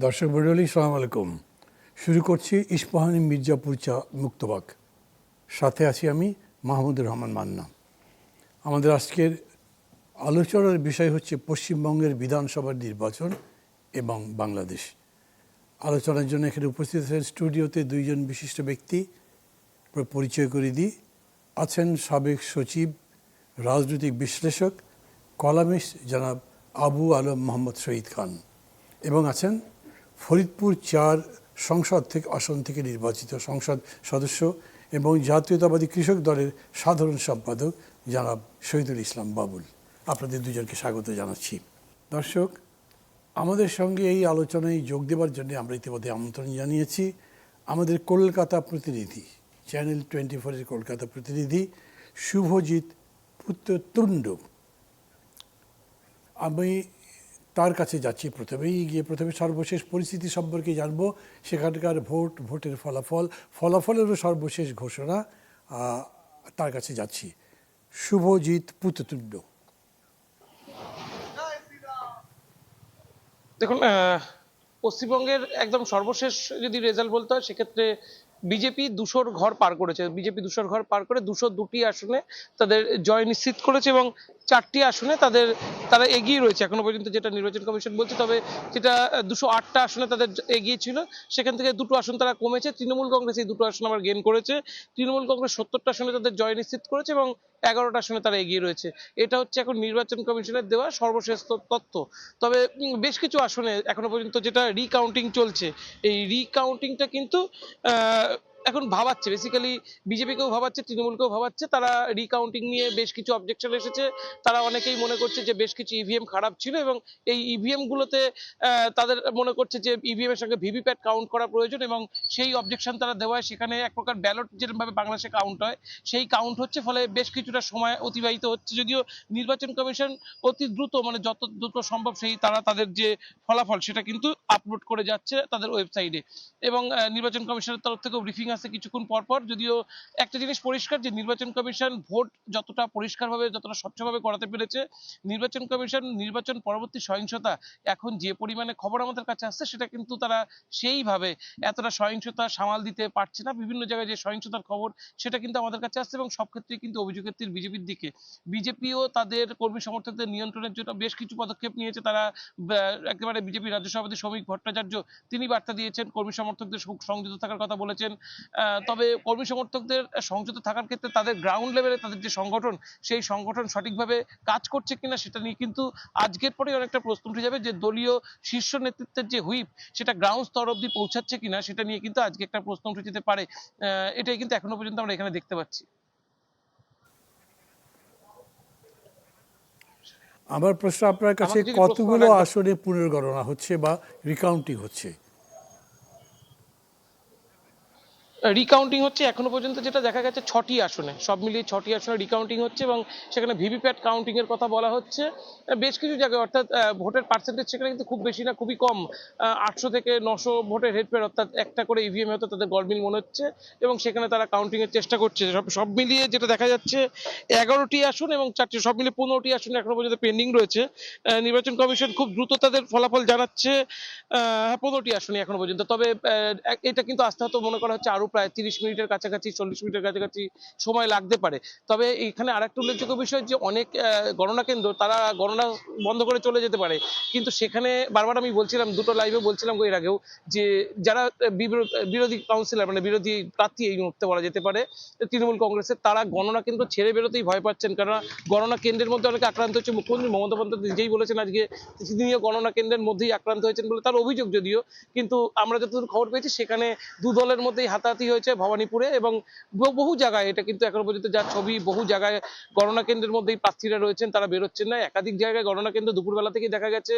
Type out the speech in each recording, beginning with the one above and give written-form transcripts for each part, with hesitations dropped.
দর্শক মণ্ডলী সালাম আলাইকুম। শুরু করছি ইস্পাহানি মির্জাপুর চা মুক্তবাক। সাথে আছি আমি মাহমুদুর রহমান মান্না। আমাদের আজকের আলোচনার বিষয় হচ্ছে পশ্চিমবঙ্গের বিধানসভার নির্বাচন এবং বাংলাদেশ। আলোচনার জন্য এখানে উপস্থিত আছেন স্টুডিওতে দুইজন বিশিষ্ট ব্যক্তি। পরিচয় করে দিই। আছেন সাবেক সচিব, রাজনৈতিক বিশ্লেষক, কলামিস্ট জনাব আবু আলম মোহাম্মদ শহীদ খান, এবং আছেন ফরিদপুর ৪ সংসদ থেকে আসন থেকে নির্বাচিত সংসদ সদস্য এবং জাতীয়তাবাদী কৃষক দলের সাধারণ সম্পাদক জনাব শহীদুল ইসলাম বাবুল। আপনাদের দুজনকে স্বাগত জানাচ্ছি। দর্শক, আমাদের সঙ্গে এই আলোচনায় যোগ দেওয়ার জন্য আমরা ইতিমধ্যে আমন্ত্রণ জানিয়েছি আমাদের কলকাতা প্রতিনিধি, চ্যানেল 24-এর কলকাতা প্রতিনিধি শুভজিৎ পুত্রতুণ্ড। আমি তার কাছে যাচ্ছি। প্রথমে সর্বশেষ পরিস্থিতি সম্পর্কে জানবো, সেখানকার ভোটের ফলাফলেরও সর্বশেষ ঘোষণা। তার কাছে যাচ্ছি। শুভজিৎ পুত্রতুণ্ড। দেখুন, পশ্চিমবঙ্গের একদম সর্বশেষ যদি রেজাল্ট বলতে হয় সেক্ষেত্রে বিজেপি 200 ঘর পার করেছে। বিজেপি 200 ঘর পার করে 202টি আসনে তাদের জয় নিশ্চিত করেছে এবং 4টি আসনে তারা এগিয়ে রয়েছে এখনো পর্যন্ত, যেটা নির্বাচন কমিশন বলছে। তবে যেটা 208টা আসনে তাদের এগিয়ে ছিল, সেখান থেকে 2টো আসন তারা কমেছে। তৃণমূল কংগ্রেস এই 2টো আসন আবার গেইন করেছে। তৃণমূল কংগ্রেস 70টা আসনে তাদের জয় নিশ্চিত করেছে এবং 11টা আসনে তারা এগিয়ে রয়েছে। এটা হচ্ছে এখন নির্বাচন কমিশনের দেওয়া সর্বশেষ তথ্য। তবে বেশ কিছু আসনে এখনো পর্যন্ত যেটা রিকাউন্টিং চলছে, এই রিকাউন্টিংটা কিন্তু এখন ভাবাচ্ছে, বেসিক্যালি বিজেপিকেও ভাবাচ্ছে, তৃণমূলকেও ভাবাচ্ছে। তারা রিকাউন্টিং নিয়ে বেশ কিছু অবজেকশন এসেছে। তারা অনেকেই মনে করছে যে বেশ কিছু ইভিএম খারাপ ছিল এবং এই ইভিএম গুলোতে তাদের মনে করছে যে ইভিএম এর সঙ্গে ভিভিপ্যাট কাউন্ট করা প্রয়োজন এবং সেই অবজেকশন তারা দেওয়ায় সেখানে এক প্রকার ব্যালট যেরকম ভাবে বাংলাদেশে কাউন্ট হয় সেই কাউন্ট হচ্ছে, ফলে বেশ কিছুটা সময় অতিবাহিত হচ্ছে। যদিও নির্বাচন কমিশন অতি দ্রুত, মানে যত দ্রুত সম্ভব তাদের যে ফলাফল সেটা কিন্তু আপলোড করে যাচ্ছে তাদের ওয়েবসাইটে। এবং নির্বাচন কমিশনের তরফ থেকেও ব্রিফিং আসে কিছুক্ষণ পর পর। যদিও একটা জিনিস পরিষ্কার যে নির্বাচন কমিশন ভোট যতটা পরিষ্কারভাবে, যতটা স্বচ্ছভাবে করাতে পেরেছে, নির্বাচন কমিশন নির্বাচন পরবর্তী সহিংসতা এখন যে পরিমাণে খবর আমাদের কাছে আসছে সেটা কিন্তু তারা সেইভাবে এতটা সহিংসতা সামাল দিতে পারছে না। বিভিন্ন জায়গায় যে সহিংসতার খবর সেটা কিন্তু আমাদের কাছে আসছে এবং সব ক্ষেত্রেই কিন্তু অভিযোগের তীর বিজেপির দিকে। বিজেপিও তাদের কর্মী সমর্থকদের নিয়ন্ত্রণের জন্য বেশ কিছু পদক্ষেপ নিয়েছে। তারা একেবারে বিজেপি রাজ্য সভাপতি শ্রমিক ভট্টাচার্য তিনি বার্তা দিয়েছেন, কর্মী সমর্থকদের সংযত থাকার কথা বলেছেন। তবে কর্মী সমর্থকদের সংযত থাকার ক্ষেত্রে তাদের গ্রাউন্ড লেভেলে তাদের যে সংগঠন, সেই সংগঠন সঠিকভাবে কাজ করছে কিনা সেটা নিয়ে কিন্তু আজকের পরে অনেকটা প্রশ্ন উঠে যাবে যে দলীয় শীর্ষ নেতৃত্বের যে হুইপ সেটা গ্রাউন্ড স্তর অব্দি পৌঁছাচ্ছে কিনা সেটা নিয়ে কিন্তু আজকে একটা প্রশ্ন উঠে যেতে পারে। এটাই কিন্তু এখনো পর্যন্ত আমরা এখানে দেখতে পাচ্ছি। আমার প্রশ্ন আপনার কাছে, কতগুলো আসনে পুনর্গণনা হচ্ছে বা রিকাউন্টিং হচ্ছে? রিকাউন্টিং হচ্ছে এখনো পর্যন্ত, যেটা দেখা গেছে 6টি আসনে, সব মিলিয়ে 6টি আসনে রিকাউন্টিং হচ্ছে এবং সেখানে ভিভিপ্যাট কাউন্টিং এর কথা বলা হচ্ছে। বেশ কিছু জায়গায় অর্থাৎ ভোটের পার্সেন্টেজ সেখানে কিন্তু খুব বেশি না, খুবই কম। 800 থেকে 900 ভোটের হেরফের, অর্থাৎ একটা করে ইভিএম হয়তো তাদের গড়মিল মনে হচ্ছে এবং সেখানে তারা কাউন্টিং এর চেষ্টা করছে। সব মিলিয়ে যেটা দেখা যাচ্ছে 11টি আসন এবং 4টি, সব মিলিয়ে 15টি আসন এখনো পর্যন্ত পেন্ডিং রয়েছে। নির্বাচন কমিশন খুব দ্রুত তাদের ফলাফল জানাচ্ছে 15টি আসনে এখনো পর্যন্ত। তবে এটা কিন্তু আস্তে হয়তো মনে করা হচ্ছে আরো প্রায় 30 মিনিটের কাছাকাছি, 40 মিনিটের কাছাকাছি সময় লাগতে পারে। তবে এখানে আরেকটা উল্লেখযোগ্য বিষয় যে অনেক গণনা কেন্দ্র তারা গণনা বন্ধ করে চলে যেতে পারে, কিন্তু সেখানে বারবার আমি বলছিলাম, দুটো লাইভে বলছিলাম এর আগেও, যে যারা বিরোধী কাউন্সিলর, মানে বিরোধী প্রার্থী এই মুহূর্তে বলা যেতে পারে তৃণমূল কংগ্রেসের, তারা গণনা কেন্দ্র ছেড়ে বেরোতেই ভয় পাচ্ছেন। কারণ গণনা কেন্দ্রের মধ্যে অনেকে আক্রান্ত হচ্ছে। মুখ্যমন্ত্রী মমতা বন্দ্যোপাধ্যায় নিজেই বলেছেন আজকে তিনিও গণনা কেন্দ্রের মধ্যেই আক্রান্ত হয়েছেন বলে তার অভিযোগ। যদিও কিন্তু আমরা যতদূর খবর পেয়েছি সেখানে দু দলের মধ্যেই হাতাহাতি হয়েছে ভবানীপুরে এবং বহু জায়গায়। এটা কিন্তু এখনো পর্যন্ত যা ছবি, বহু জায়গায় গণনা কেন্দ্রের মধ্যেই প্রার্থীরা রয়েছেন, তারা বেরোচ্ছেন না। একাধিক জায়গায় গণনা কেন্দ্র দুপুরবেলা থেকেই দেখা গেছে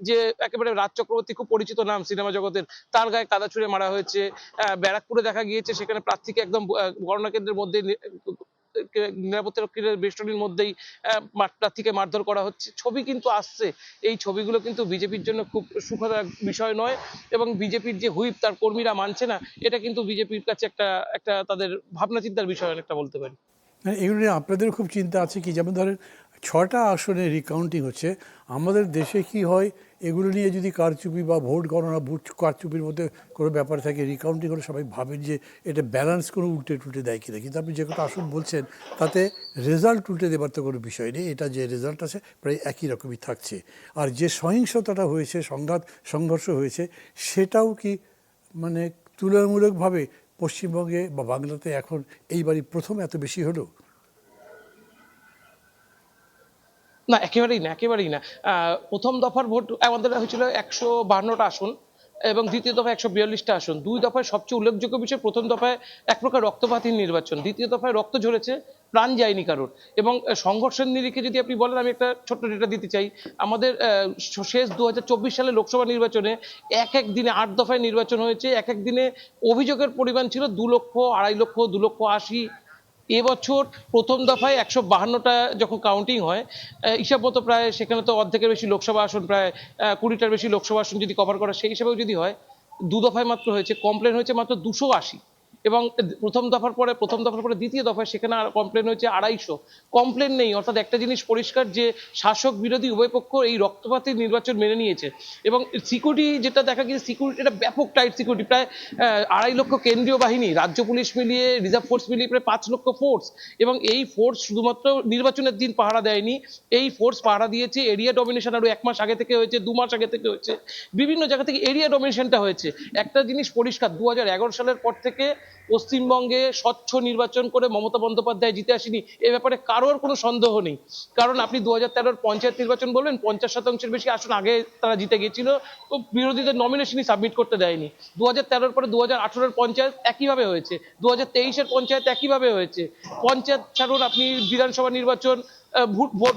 যে একেবারে রাজ চক্রবর্তী, খুব পরিচিত নাম সিনেমা জগতের, তার গায়ে কাদা ছুঁড়ে মারা হয়েছে। ব্যারাকপুরে দেখা গিয়েছে সেখানে প্রার্থীকে একদম গণনা কেন্দ্রের মধ্যে নিরাপত্তারক্ষীদের বেষ্টনীর মধ্যেই প্রার্থীকে মারধর করা হচ্ছে। ছবি কিন্তু আসছে, এই ছবিগুলো কিন্তু বিজেপির জন্য খুব সুখদ বিষয় নয় এবং বিজেপির যে হুইপ তার কর্মীরা মানছে না, এটা কিন্তু বিজেপির কাছে একটা তাদের ভাবনা চিন্তার বিষয় অনেকটা বলতে পারি। এগুলো নিয়ে আপনাদেরও খুব চিন্তা আছে কি? যেমন ধরেন 6টা আসনে রিকাউন্টিং হচ্ছে। আমাদের দেশে কি হয়, এগুলো নিয়ে যদি কারচুপি বা ভোট গণনা ভোট কারচুপির মধ্যে কোনো ব্যাপার থাকে, রিকাউন্টিং হলে সবাই ভাবেন যে এটা ব্যালেন্স কোনো উল্টে টুলটে দেয় কিনা, কিন্তু আপনি যে কটা আসন বলছেন তাতে রেজাল্ট উল্টে দেবার তো কোনো বিষয় নেই। এটা যে রেজাল্ট আছে প্রায় একই রকমই থাকছে। আর যে সহিংসতাটা হয়েছে, সংঘর্ষ হয়েছে, সেটাও কি মানে তুলনামূলকভাবে পশ্চিমবঙ্গে বা বাংলাতে এখন এইবারই প্রথম এত বেশি হলো? না, একেবারেই না, একেবারেই না। প্রথম দফার ভোট আমাদের হয়েছিল 152টা আসন এবং দ্বিতীয় দফায় 142টা আসন। দুই দফায় সবচেয়ে উল্লেখযোগ্য বিষয়, প্রথম দফায় এক প্রকার রক্তপাতহীন নির্বাচন, দ্বিতীয় দফায় রক্ত ঝরেছে, প্রাণ যায়নি কারোর। এবং সংঘর্ষের নিরিখে যদি আপনি বলেন, আমি একটা ছোট্ট ডেটা দিতে চাই। আমাদের শেষ 2024 সালে লোকসভা নির্বাচনে এক এক দিনে 8 দফায় নির্বাচন হয়েছে। এক এক দিনে অভিযোগের পরিমাণ ছিল 2 লক্ষ, 2.5 লক্ষ, 2,80,000। এবছর প্রথম দফায় 152টা যখন কাউন্টিং হয়, হিসাব মতো প্রায় সেখানে তো অর্ধেকের বেশি লোকসভা আসন, প্রায় 20টার বেশি লোকসভা আসন যদি কভার করা, সেই হিসাবেও যদি হয়, 2 দফায় মাত্র হয়েছে, কমপ্লেন হয়েছে মাত্র 280। এবং প্রথম দফার পরে দ্বিতীয় দফায় সেখানে কমপ্লেন হয়েছে 250। কমপ্লেন নেই, অর্থাৎ একটা জিনিস পরিষ্কার যে শাসক বিরোধী উভয় পক্ষ এই রক্তপাতের নির্বাচন মেনে নিয়েছে। এবং সিকিউরিটি যেটা দেখা গিয়েছে, সিকিউরিটিটা ব্যাপক টাইট সিকিউরিটি, প্রায় 2.5 লক্ষ কেন্দ্রীয় বাহিনী, রাজ্য পুলিশ মিলিয়ে, রিজার্ভ ফোর্স মিলিয়ে প্রায় 5 লক্ষ ফোর্স। এবং এই ফোর্স শুধুমাত্র নির্বাচনের দিন পাহারা দেয়নি, এই ফোর্স পাহারা দিয়েছে এরিয়া ডমিনেশন আরো 1 মাস আগে থেকে হয়েছে, 2 মাস আগে থেকে হয়েছে, বিভিন্ন জায়গা থেকে এরিয়া ডমিনেশনটা হয়েছে। একটা জিনিস পরিষ্কার, 2011 সালের পর থেকে পশ্চিমবঙ্গে স্বচ্ছ নির্বাচন করে মমতা বন্দ্যোপাধ্যায় জিতে আসেনি, এ ব্যাপারে কারোর কোনো সন্দেহ নেই। কারণ আপনি 2013 পঞ্চায়েত নির্বাচন বলবেন, 50% বেশি আসন আগে তারা জিতে গিয়েছিল, তো বিরোধীদের নমিনেশনই সাবমিট করতে দেয়নি। 2013 পরে 2018 পঞ্চায়েত একইভাবে হয়েছে, 2023 পঞ্চায়েত একইভাবে হয়েছে। পঞ্চায়েত ছাড়ুন, আপনি বিধানসভা নির্বাচন,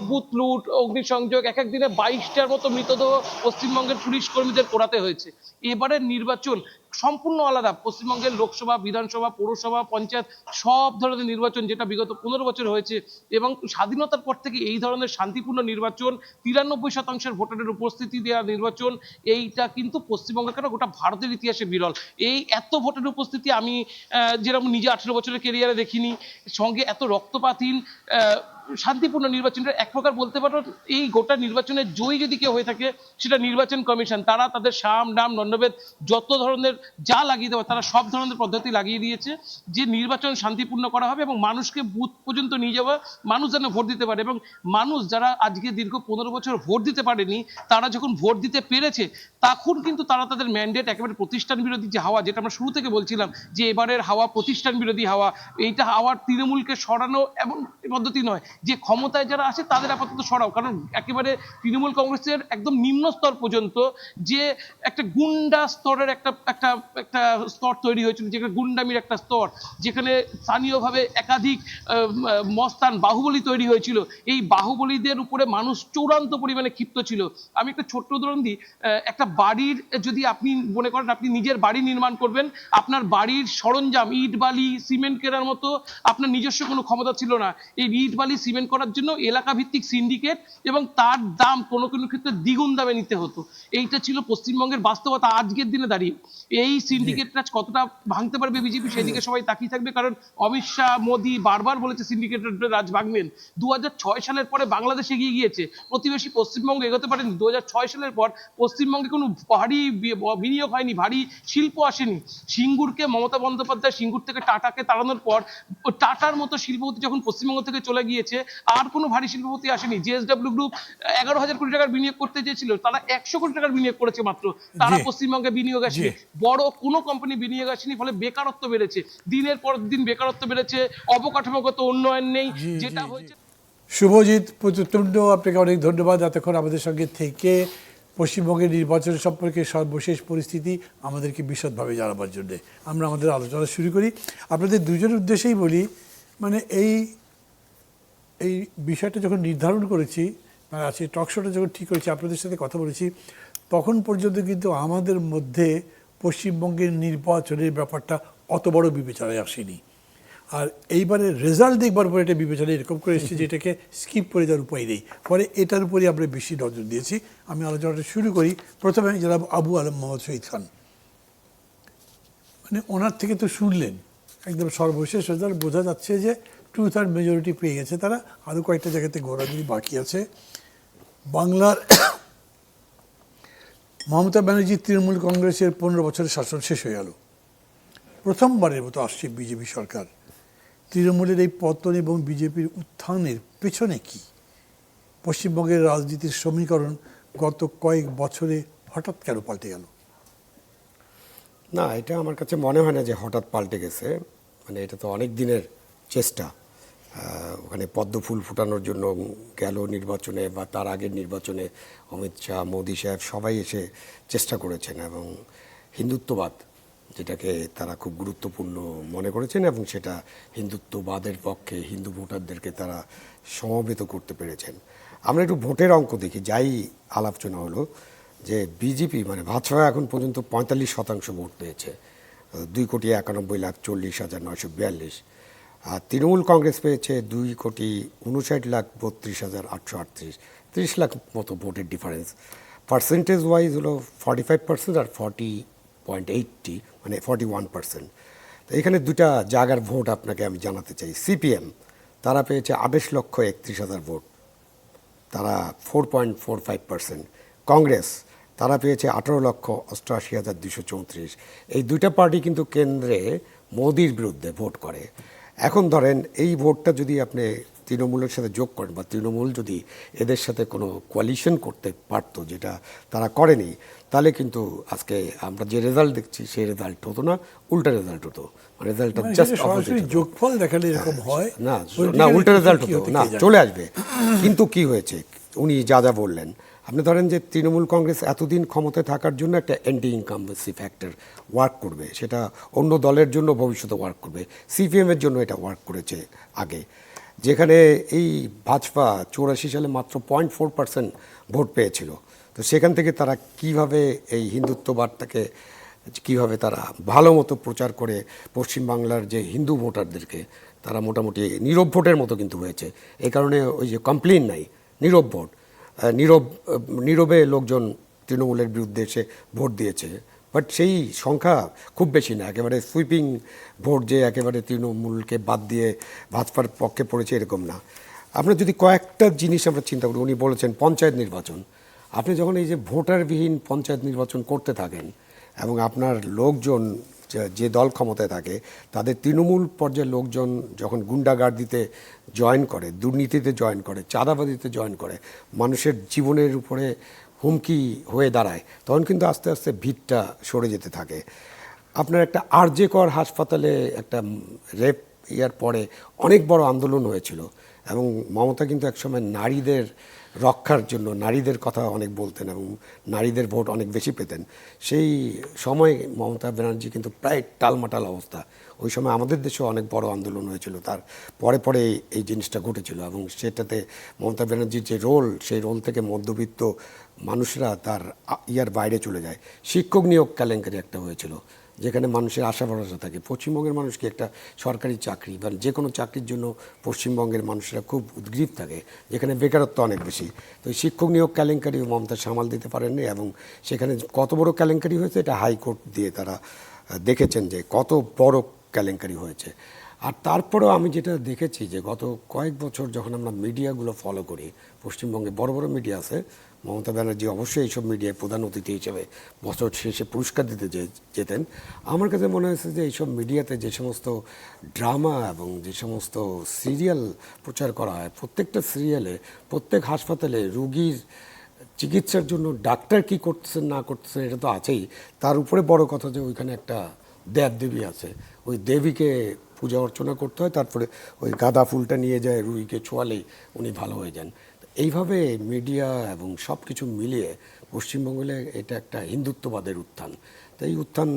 বুথ লুট, অগ্নিসংযোগ, এক এক দিনে 22টার মতো মৃতদেহ পশ্চিমবঙ্গের পুলিশ কর্মীদের পোড়াতে হয়েছে। এবারের নির্বাচন সম্পূর্ণ আলাদা। পশ্চিমবঙ্গের লোকসভা, বিধানসভা, পৌরসভা, পঞ্চায়েত, সব ধরনের নির্বাচন যেটা বিগত 15 বছর হয়েছে, এবং স্বাধীনতার পর থেকে এই ধরনের শান্তিপূর্ণ নির্বাচন, 93% ভোটারের উপস্থিতি দেওয়া নির্বাচন, এইটা কিন্তু পশ্চিমবঙ্গের কেন গোটা ভারতের ইতিহাসে বিরল। এই এত ভোটের উপস্থিতি আমি যেরকম নিজে 18 বছরের কেরিয়ারে দেখিনি, সঙ্গে এত রক্তপাতহীন শান্তিপূর্ণ নির্বাচনটা এক প্রকার বলতে পারো। এই গোটা নির্বাচনের জয়ী যদি কেউ হয়ে থাকে, সেটা নির্বাচন কমিশন। তারা তাদের সাম ডাম দণ্ডভেদ যত ধরনের যা লাগিয়ে দেওয়া, তারা সব ধরনের পদ্ধতি লাগিয়ে দিয়েছে যে নির্বাচন শান্তিপূর্ণ করা হবে এবং মানুষকে বুথ পর্যন্ত নিয়ে যাওয়া, মানুষ যেন ভোট দিতে পারে। এবং মানুষ যারা আজকে দীর্ঘ 15 বছর ভোট দিতে পারেনি, তারা যখন ভোট দিতে পেরেছে, তখন কিন্তু তারা তাদের ম্যান্ডেট একেবারে প্রতিষ্ঠান বিরোধী যে হাওয়া, যেটা আমরা শুরু থেকে বলছিলাম যে এবারের হাওয়া প্রতিষ্ঠান বিরোধী হাওয়া, এইটা হাওয়ার তৃণমূলকে সরানো এমন পদ্ধতি নয় যে ক্ষমতায় যারা আছে তাদের আপাতত সরাও। কারণ একেবারে তৃণমূল কংগ্রেসের একদম নিম্ন স্তর পর্যন্ত যে একটা গুন্ডা স্তরের একটা একটা একটা স্তর তৈরি হয়েছিল, যেখানে গুন্ডামির একটা স্তর, যেখানে স্থানীয়ভাবে একাধিক মস্তান বাহুবলী তৈরি হয়েছিল। এই বাহুবলীদের উপরে মানুষ চূড়ান্ত পরিমাণে ক্ষিপ্ত ছিল। আমি একটা ছোট্ট উদাহরণ দিই। একটা বাড়ির যদি আপনি মনে করেন আপনি নিজের বাড়ি নির্মাণ করবেন, আপনার বাড়ির সরঞ্জাম ইট বালি সিমেন্ট কেনার মতো আপনার নিজস্ব কোনো ক্ষমতা ছিল না। এই ইট বালি সিমেন্ট করার জন্য এলাকা ভিত্তিক সিন্ডিকেট, এবং তার দাম কোনো কোনো ক্ষেত্রে দ্বিগুণ দামে নিতে হতো। এইটা ছিল পশ্চিমবঙ্গের বাস্তবতা আজকের দিনে দাঁড়িয়ে। এই সিন্ডিকেটটা কতটা ভাঙতে পারবে বিজেপি, সেদিকে সবাই তাকিয়ে থাকবে। কারণ অমিত শাহ, মোদী বারবার বলেছে সিন্ডিকেটের রাজ ভাঙবেন। 2006 সালের পরে বাংলাদেশ এগিয়ে গিয়েছে, প্রতিবেশী পশ্চিমবঙ্গ এগোতে পারেনি। 2006 সালের পর পশ্চিমবঙ্গে কোনো ভারী বিনিয়োগ হয়নি, ভারী শিল্প আসেনি। সিঙ্গুরকে মমতা বন্দ্যোপাধ্যায় সিঙ্গুর থেকে টাটাকে তাড়ানোর পর, টাটার মতো শিল্পপতি যখন পশ্চিমবঙ্গ থেকে চলে গিয়েছে, আর কোনো ভারী শিল্পপতি আসেনি। জেএসডব্লিউ গ্রুপ 11,000 কোটি টাকার বিনিয়োগ করতে চেয়েছিল, তারা 100 কোটি টাকার বিনিয়োগ করেছে মাত্র, তারা পশ্চিমবঙ্গে বিনিয়োগ আসেনি। বড় কোনো কোম্পানি বিনিয়োগ আসেনি, ফলে বেকারত্ব বেড়েছে, দিনের পর দিন বেকারত্ব বেড়েছে, অবকাঠামোগত উন্নয়ন নেই, যেটা হয়েছে। শুভজিৎ পুত্রতুণ্ড, আপনাকে অনেক ধন্যবাদ এতক্ষণ আমাদের সঙ্গে থেকে পশ্চিমবঙ্গের নির্বাচন সম্পর্কে সর্বশেষ পরিস্থিতি আমাদেরকে বিশদভাবে জানাবার জন্য। আমরা আমাদের আলোচনা শুরু করি। আপনাদের দুজনের উদ্দেশ্যেই বলি, মানে এই বিষয়টা যখন নির্ধারণ করেছি, মানে আছে টক শোটা যখন ঠিক করেছি, আপনাদের সাথে কথা বলেছি, তখন পর্যন্ত কিন্তু আমাদের মধ্যে পশ্চিমবঙ্গের নির্বাচনের ব্যাপারটা অত বড় বিবেচনায় আসেনি। আর এইবারে রেজাল্ট দেখবার পরে এটা বিবেচনা এরকম করে এসেছে যে এটাকে স্কিপ করে যাওয়ার উপায় নেই, ফলে এটার উপরই আমরা বেশি নজর দিয়েছি। আমি আলোচনাটা শুরু করি। প্রথমে জনাব আবু আলম মোহাম্মদ শহীদ খান, মানে ওনার থেকে তো শুনলেন একদম সর্বশেষ রেজাল্ট, বোঝা যাচ্ছে যে 2/3 মেজরিটি পেয়ে গেছে তারা। আরও কয়েকটা জায়গাতে ঘোরাঘুরি বাকি আছে। বাংলার মমতা ব্যানার্জি তৃণমূল কংগ্রেসের 15 বছরের শাসন শেষ হয়ে গেল। প্রথমবারের মতো আসছে বিজেপি সরকার। তৃণমূলের এই পতন এবং বিজেপির উত্থানের পেছনে কি? পশ্চিমবঙ্গের রাজনীতির সমীকরণ গত কয়েক বছরে হঠাৎ কেন পাল্টে গেল? না, এটা আমার কাছে মনে হয় না যে হঠাৎ পাল্টে গেছে। মানে এটা তো অনেক দিনের চেষ্টা। ওখানে পদ্ম ফুল ফুটানোর জন্য গেল নির্বাচনে বা তার আগের নির্বাচনে অমিত শাহ, মোদি সাহেব সবাই এসে চেষ্টা করেছেন এবং হিন্দুত্ববাদ যেটাকে তারা খুব গুরুত্বপূর্ণ মনে করেছেন এবং সেটা হিন্দুত্ববাদের পক্ষে হিন্দু ভোটারদেরকে তারা সমবেত করতে পেরেছেন। আমরা একটু ভোটের অঙ্ক দেখি, যাই আলোচনা হলো যে বিজেপি মানে ভাজপা এখন পর্যন্ত 45% ভোট পেয়েছে, 2,91,40,942। আর তৃণমূল কংগ্রেস পেয়েছে 2,59,32,838, 30 লাখ মতো ভোটের ডিফারেন্স। পার্সেন্টেজ ওয়াইজ হলো 45% আর 40.80 মানে 41%। তো এখানে দুটা জায়গার ভোট আপনাকে আমি জানাতে চাই। সিপিএম তারা পেয়েছে 28,31,000 ভোট, তারা 4.45%। কংগ্রেস তারা পেয়েছে 18,88,234। এই দুইটা পার্টি কিন্তু কেন্দ্রে মোদির বিরুদ্ধে ভোট করে। এখন ধরেন এই ভোটটা যদি আপনি তৃণমূলের সাথে যোগ করেন বা তৃণমূল যদি এদের সাথে কোনো কোয়ালিশন করতে পারতো, যেটা তারা করেনি, তাহলে কিন্তু আজকে আমরা যে রেজাল্ট দেখছি সেই রেজাল্ট হতো না, উল্টা রেজাল্ট হতো। রেজাল্টটা জাস্ট সরাসরি যোগফল দেখালে এরকম হয় না, না উল্টা রেজাল্ট হতো না, চলে আসবে। কিন্তু কি হয়েছে উনি যা যা বললেন, আপনি ধরেন যে তৃণমূল কংগ্রেস এতদিন ক্ষমতায় থাকার জন্য একটা অ্যান্টি ইনকামবেন্সি ফ্যাক্টর ওয়ার্ক করবে, সেটা অন্য দলের জন্য ভবিষ্যতে ওয়ার্ক করবে। সিপিএমের জন্য এটা ওয়ার্ক করেছে আগে, যেখানে এই ভাজপা 84 সালে মাত্র 0.4% ভোট পেয়েছিল। তো সেখান থেকে তারা কিভাবে এই হিন্দুত্ববাদটাকে কিভাবে তারা ভালো মতো প্রচার করে পশ্চিমবাংলার যে হিন্দু ভোটারদেরকে তারা মোটামুটি নীরব ভোটের মতো কিন্তু হয়েছে। এই কারণে ওই যে কমপ্লেন নাই, নীরব ভোট, নীরবে লোকজন তৃণমূলের বিরুদ্ধে এসে ভোট দিয়েছে। বাট সেই সংখ্যা খুব বেশি না, একেবারে সুইপিং ভোট যে একেবারে তৃণমূলকে বাদ দিয়ে ভাজপার পক্ষে পড়েছে এরকম না। আমরা যদি কয়েকটা জিনিস আমরা চিন্তা করি, উনি বলেছেন পঞ্চায়েত নির্বাচন। আপনি যখন এই যে ভোটারবিহীন পঞ্চায়েত নির্বাচন করতে থাকেন এবং আপনার লোকজন যে দল ক্ষমতায় থাকে তাদের তৃণমূল পর্যায়ের লোকজন যখন গুন্ডাগার্দিতে জয়েন করে, দুর্নীতিতে জয়েন করে, চাঁদাবাদিতে জয়েন করে, মানুষের জীবনের উপরে হুমকি হয়ে দাঁড়ায়, তখন কিন্তু আস্তে আস্তে ভিতটা সরে যেতে থাকে। আপনার একটা আরজে কর হাসপাতালে একটা রেপ ইয়ার পরে অনেক বড় আন্দোলন হয়েছিল এবং মমতা কিন্তু একসময় নারীদের রক্ষার জন্য নারীদের কথা অনেক বলতেন এবং নারীদের ভোট অনেক বেশি পেতেন। সেই সময় মমতা ব্যানার্জি কিন্তু প্রায় টালমাটাল অবস্থা। ওই সময় আমাদের দেশেও অনেক বড় আন্দোলন হয়েছিল, তার পরে পরে এই জিনিসটা ঘটেছিল এবং সেটাতে মমতা ব্যানার্জির যে রোল, সেই রোল থেকে মধ্যবিত্ত মানুষরা তার ইয়ার বাইরে চলে যায়। শিক্ষক নিয়োগ কেলেঙ্কারি একটা হয়েছিল, যেখানে মানুষের আশা ভরসা থাকে। পশ্চিমবঙ্গের মানুষকে একটা সরকারি চাকরি বা যে কোনো চাকরির জন্য পশ্চিমবঙ্গের মানুষরা খুব উদ্গ্রীব থাকে, যেখানে বেকারত্ব অনেক বেশি। তো এই শিক্ষক নিয়োগ কেলেঙ্কারি মমতা সামাল দিতে পারেননি এবং সেখানে কত বড় কেলেঙ্কারি হয়েছে এটা হাইকোর্ট দিয়ে তারা দেখেছেন যে কত বড় কেলেঙ্কারি হয়েছে। আর তারপরেও আমি যেটা দেখেছি যে গত কয়েক বছর যখন আমরা মিডিয়াগুলো ফলো করি, পশ্চিমবঙ্গে বড় বড় মিডিয়া আছে, মমতা ব্যানার্জি অবশ্যই এইসব মিডিয়ায় প্রধান অতিথি হিসেবে বছর শেষে পুরস্কার দিতে যেতেন। আমার কাছে মনে হয়েছে যে এইসব মিডিয়াতে যে সমস্ত ড্রামা এবং যে সমস্ত সিরিয়াল প্রচার করা হয়, প্রত্যেকটা সিরিয়ালে প্রত্যেক হাসপাতালে রুগীর চিকিৎসার জন্য ডাক্তার কি করতেছেন না করতেছেন এটা তো আছেই, তার উপরে বড় কথা যে ওইখানে একটা দেবদেবী আছে, ওই দেবীকে পূজা অর্চনা করতে হয়, তারপরে ওই গাঁদা ফুলটা নিয়ে যায় রুগীকে ছোঁয়ালেই উনি ভালো হয়ে যান। এইভাবে মিডিয়া এবং সব কিছু মিলিয়ে পশ্চিমবঙ্গে এটা একটা হিন্দুত্ববাদের উত্থান। তো এই উত্থান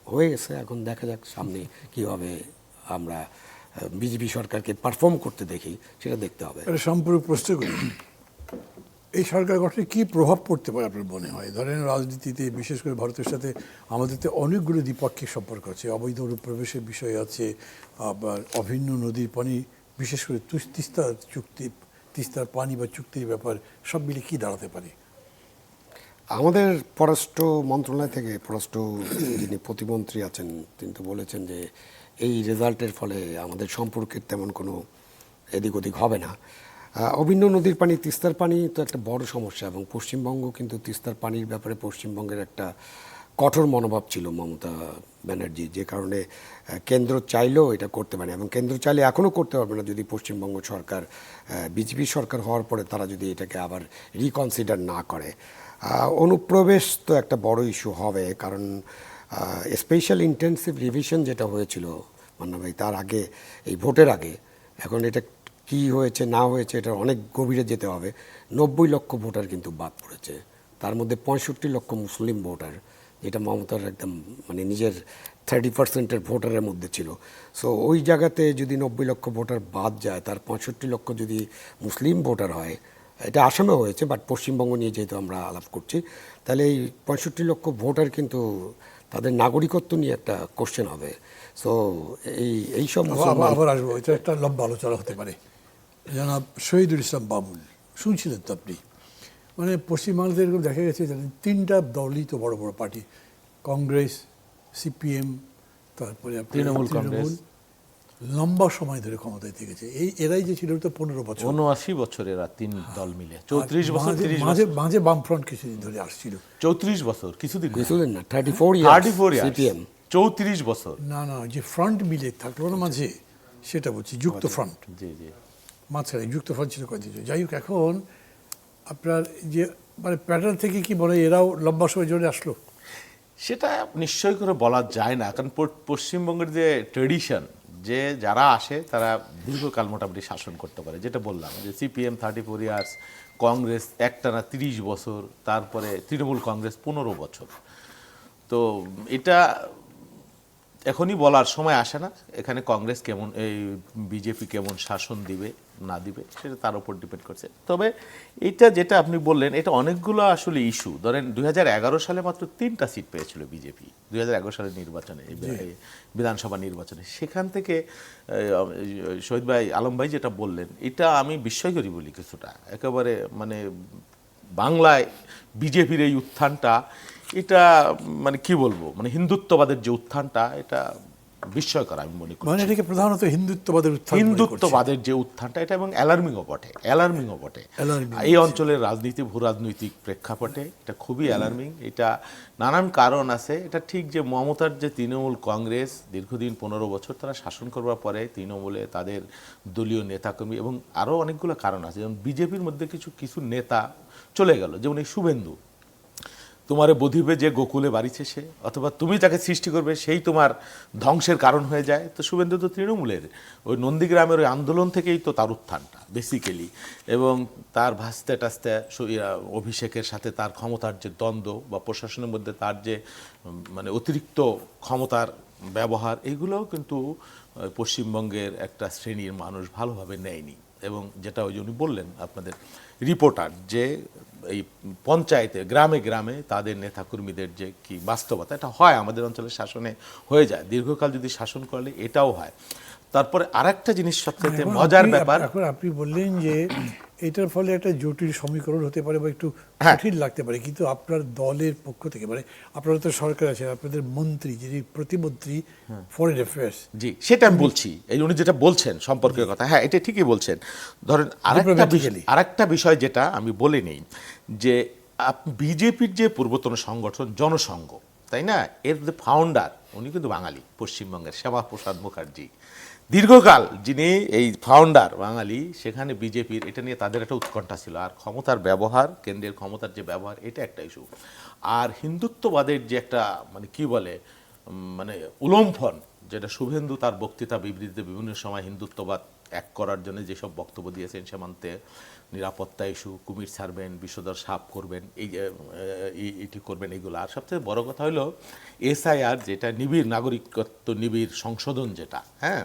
হয়ে গেছে, এখন দেখা যাক সামনে কীভাবে আমরা বিজেপি সরকারকে পারফর্ম করতে দেখি, সেটা দেখতে হবে। সম্পূর্ণ প্রশ্ন করি, এই সরকার গঠনে কী প্রভাব পড়তে পারে আপনার মনে হয়? ধরেন রাজনীতিতে বিশেষ করে ভারতের সাথে আমাদের তো অনেকগুলো দ্বিপাক্ষিক সম্পর্ক আছে, অবৈধ অনুপ্রবেশের বিষয় আছে, আবার অভিন্ন নদীর পানি, বিশেষ করে তিস্তার চুক্তি, তিস্তার পানি বা চুক্তির ব্যাপার, সব মিলে কী দাঁড়াতে পারে? আমাদের পররাষ্ট্র মন্ত্রণালয় থেকে পররাষ্ট্র যিনি প্রতিমন্ত্রী আছেন তিনি তো বলেছেন যে এই রেজাল্টের ফলে আমাদের সম্পর্কের তেমন কোনো এদিক ওদিক হবে না। অভিন্ন নদীর পানি, তিস্তার পানি তো একটা বড় সমস্যা, এবং পশ্চিমবঙ্গ কিন্তু তিস্তার পানির ব্যাপারে পশ্চিমবঙ্গের একটা কঠোর মনোভাব ছিল মমতা ব্যানার্জি, যে কারণে কেন্দ্র চাইলেও এটা করতে পারে, এবং কেন্দ্র চাইলে এখনও করতে পারবে না যদি পশ্চিমবঙ্গ সরকার, বিজেপি সরকার হওয়ার পরে তারা যদি এটাকে আবার রিকনসিডার না করে। অনুপ্রবেশ তো একটা বড় ইস্যু হবে, কারণ স্পেশাল ইন্টেন্সিভ রিভিশন যেটা হয়েছিল মান্না ভাই তার আগে, এই ভোটের আগে, এখন এটা কি হয়েছে না হয়েছে এটা অনেক গভীরে যেতে হবে। 90 লক্ষ ভোটার কিন্তু বাদ পড়েছে, তার মধ্যে 65 লক্ষ মুসলিম ভোটার, যেটা মমতার একদম মানে নিজের 30% ভোটারের মধ্যে ছিল। সো ওই জায়গাতে যদি 90 লক্ষ ভোটার বাদ যায়, তার 65 লক্ষ যদি মুসলিম ভোটার হয়, এটা আসামে হয়েছে বাট পশ্চিমবঙ্গ নিয়ে যেহেতু আমরা আলাপ করছি, তাহলে এই 65 লক্ষ ভোটার কিন্তু তাদের নাগরিকত্ব নিয়ে একটা কোশ্চেন হবে। সো এইসব আবার আসবো, এটা একটা লম্বা আলোচনা হতে পারে। জনাব শহীদুল ইসলাম বাবুল, শুনছিলেন তো আপনি, মানে পশ্চিমবাংলাতে এরকম দেখা গেছে জানেন, 3টা দলই তো বড় বড় পার্টি, কংগ্রেস, সিপিএম, তারপরে তৃণমূল কংগ্রেস, লম্বা সময় ধরে ক্ষমতায় থেকেছে। এরাই যে ছিল তো 15 বছর, 79 বছর এরা 3 দল মিলে, 34 বছর, 30 মাঝে বছর, মাঝে বামফ্রন্ট কিছুদিন ধরে আসছিল। 34 বছর, কিছুদিন না 34 ইয়ার্স সিপিএম, 34 বছর। না যে ফ্রন্ট মিলে থাকলো না মাঝে, সেটা বলছি, যুক্ত ফ্রন্ট। জি জি, মাঝখানে যুক্ত ফ্রন্ট ছিল কয়েকদিন। যাই হোক, এখন আপনার যে মানে প্যাটার্ন থেকে কি বলে এরাও লম্বা সময় জন্য আসলো, সেটা নিশ্চয় করে বলা যায় না, কারণ পশ্চিমবঙ্গের যে ট্রেডিশন, যে যারা আসে তারা দীর্ঘকাল মোটামুটি শাসন করতে পারে, যেটা বললাম যে সিপিএম 34 ইয়ার্স, কংগ্রেস একটানা 30 বছর, তারপরে তৃণমূল কংগ্রেস 15 বছর। তো এটা এখনই বলার সময় আসে না, এখানে কংগ্রেস কেমন, এই বিজেপি কেমন শাসন দিবে না দিবে সেটা তার উপর ডিপেন্ড করছে। তবে এটা যেটা আপনি বললেন, এটা অনেকগুলো আসলে ইস্যু। ধরেন 2011 সালে মাত্র 3টা সিট পেয়েছিল বিজেপি 2011 সালের নির্বাচনে, এই বিধানসভা নির্বাচনে। সেখান থেকে শহীদ ভাই, আলম ভাই যেটা বললেন, এটা আমি বিস্ময়করী বলি কিছুটা। একেবারে মানে বাংলায় বিজেপির এই উত্থানটা, এটা মানে কি বলবো, মানে হিন্দুত্ববাদের যে উত্থানটা, এটা বিস্ময়কর আমি মনে করি। মানে এটাকে প্রধানত হিন্দুত্ববাদের উত্থান মনে করছে। হিন্দুত্ববাদের যে উত্থানটা, এটা এবং অ্যালার্মিংও বটে। এই অঞ্চলের রাজনীতি, ভূ রাজনৈতিক প্রেক্ষাপটে এটা খুবই অ্যালার্মিং। এটা নানান কারণ আছে। এটা ঠিক যে মমতার যে তৃণমূল কংগ্রেস দীর্ঘদিন 15 বছর তারা শাসন করবার পরে তৃণমূলে তাদের দলীয় নেতাকর্মী এবং আরও অনেকগুলো কারণ আছে, যেমন বিজেপির মধ্যে কিছু নেতা চলে গেল, যেমন এই শুভেন্দু, তোমারে বধিবে যে গোকুলে বাড়িছে সে, অথবা তুমি তাকে সৃষ্টি করবে সেই তোমার ধ্বংসের কারণ হয়ে যায়। তো শুভেন্দু তো তৃণমূলের ওই নন্দীগ্রামের ওই আন্দোলন থেকেই তো তার উত্থানটা বেসিক্যালি, এবং তার ভাসতে টাসতে অভিষেকের সাথে তার ক্ষমতার যে দ্বন্দ্ব বা প্রশাসনের মধ্যে তার যে মানে অতিরিক্ত ক্ষমতার ব্যবহার, এগুলোও কিন্তু পশ্চিমবঙ্গের একটা শ্রেণীর মানুষ ভালোভাবে নেয়নি। এবং যেটা ওই যে উনি বললেন আপনাদের রিপোর্টার, যে এই পঞ্চায়েতে গ্রামে গ্রামে তাদের নেতাকর্মীদের যে কি বাস্তবতা, এটা হয় আমাদের অঞ্চলের শাসনে হয়ে যায়, দীর্ঘকাল যদি শাসন করলে এটাও হয়। তারপরে আরেকটা জিনিস সবচেয়ে মজার ব্যাপার, এখন আপনি বললেন যে এটার ফলে একটা জটিল সমীকরণ হতে পারে বা একটু কঠিন লাগতে পারে, কিন্তু আপনার দলের পক্ষ থেকে, মানে আপনারা তো সরকার আছে, আপনাদের মন্ত্রী যিনি প্রতিমন্ত্রী ফরেন অ্যাফেয়ার্স, জি সেটা আমি বলছি, এই উনি যেটা বলছেন সম্পর্কের কথা, হ্যাঁ এটা ঠিকই বলছেন। ধরেন আরেকটা বিষয় যেটা আমি বলে নেই, যে বিজেপির যে পূর্বতন সংগঠন জনসংঘ, তাই না, এর যে ফাউন্ডার উনি কিন্তু বাঙালি, পশ্চিমবঙ্গের শ্যামাপ্রসাদ মুখার্জি, দীর্ঘকাল যিনি এই ফাউন্ডার বাঙালি। সেখানে বিজেপির এটা নিয়ে তাদের একটা উৎকণ্ঠা ছিল। আর ক্ষমতার ব্যবহার, কেন্দ্রের ক্ষমতার যে ব্যবহার, এটা একটা ইস্যু। আর হিন্দুত্ববাদের যে একটা মানে কি বলে মানে উলম্ফন, যেটা শুভেন্দু তার বক্তৃতা বিবৃতিতে বিভিন্ন সময় হিন্দুত্ববাদ এক করার জন্য যেসব বক্তব্য দিয়েছেন, সীমান্তে নিরাপত্তা ইস্যু, কুমির ছাড়বেন, বিষধর সাপ করবেন, এটি করবেন, এগুলো। আর সবচেয়ে বড় কথা হলো SIR, যেটা নিবিড় নাগরিকত্ব নিবিড় সংশোধন, যেটা হ্যাঁ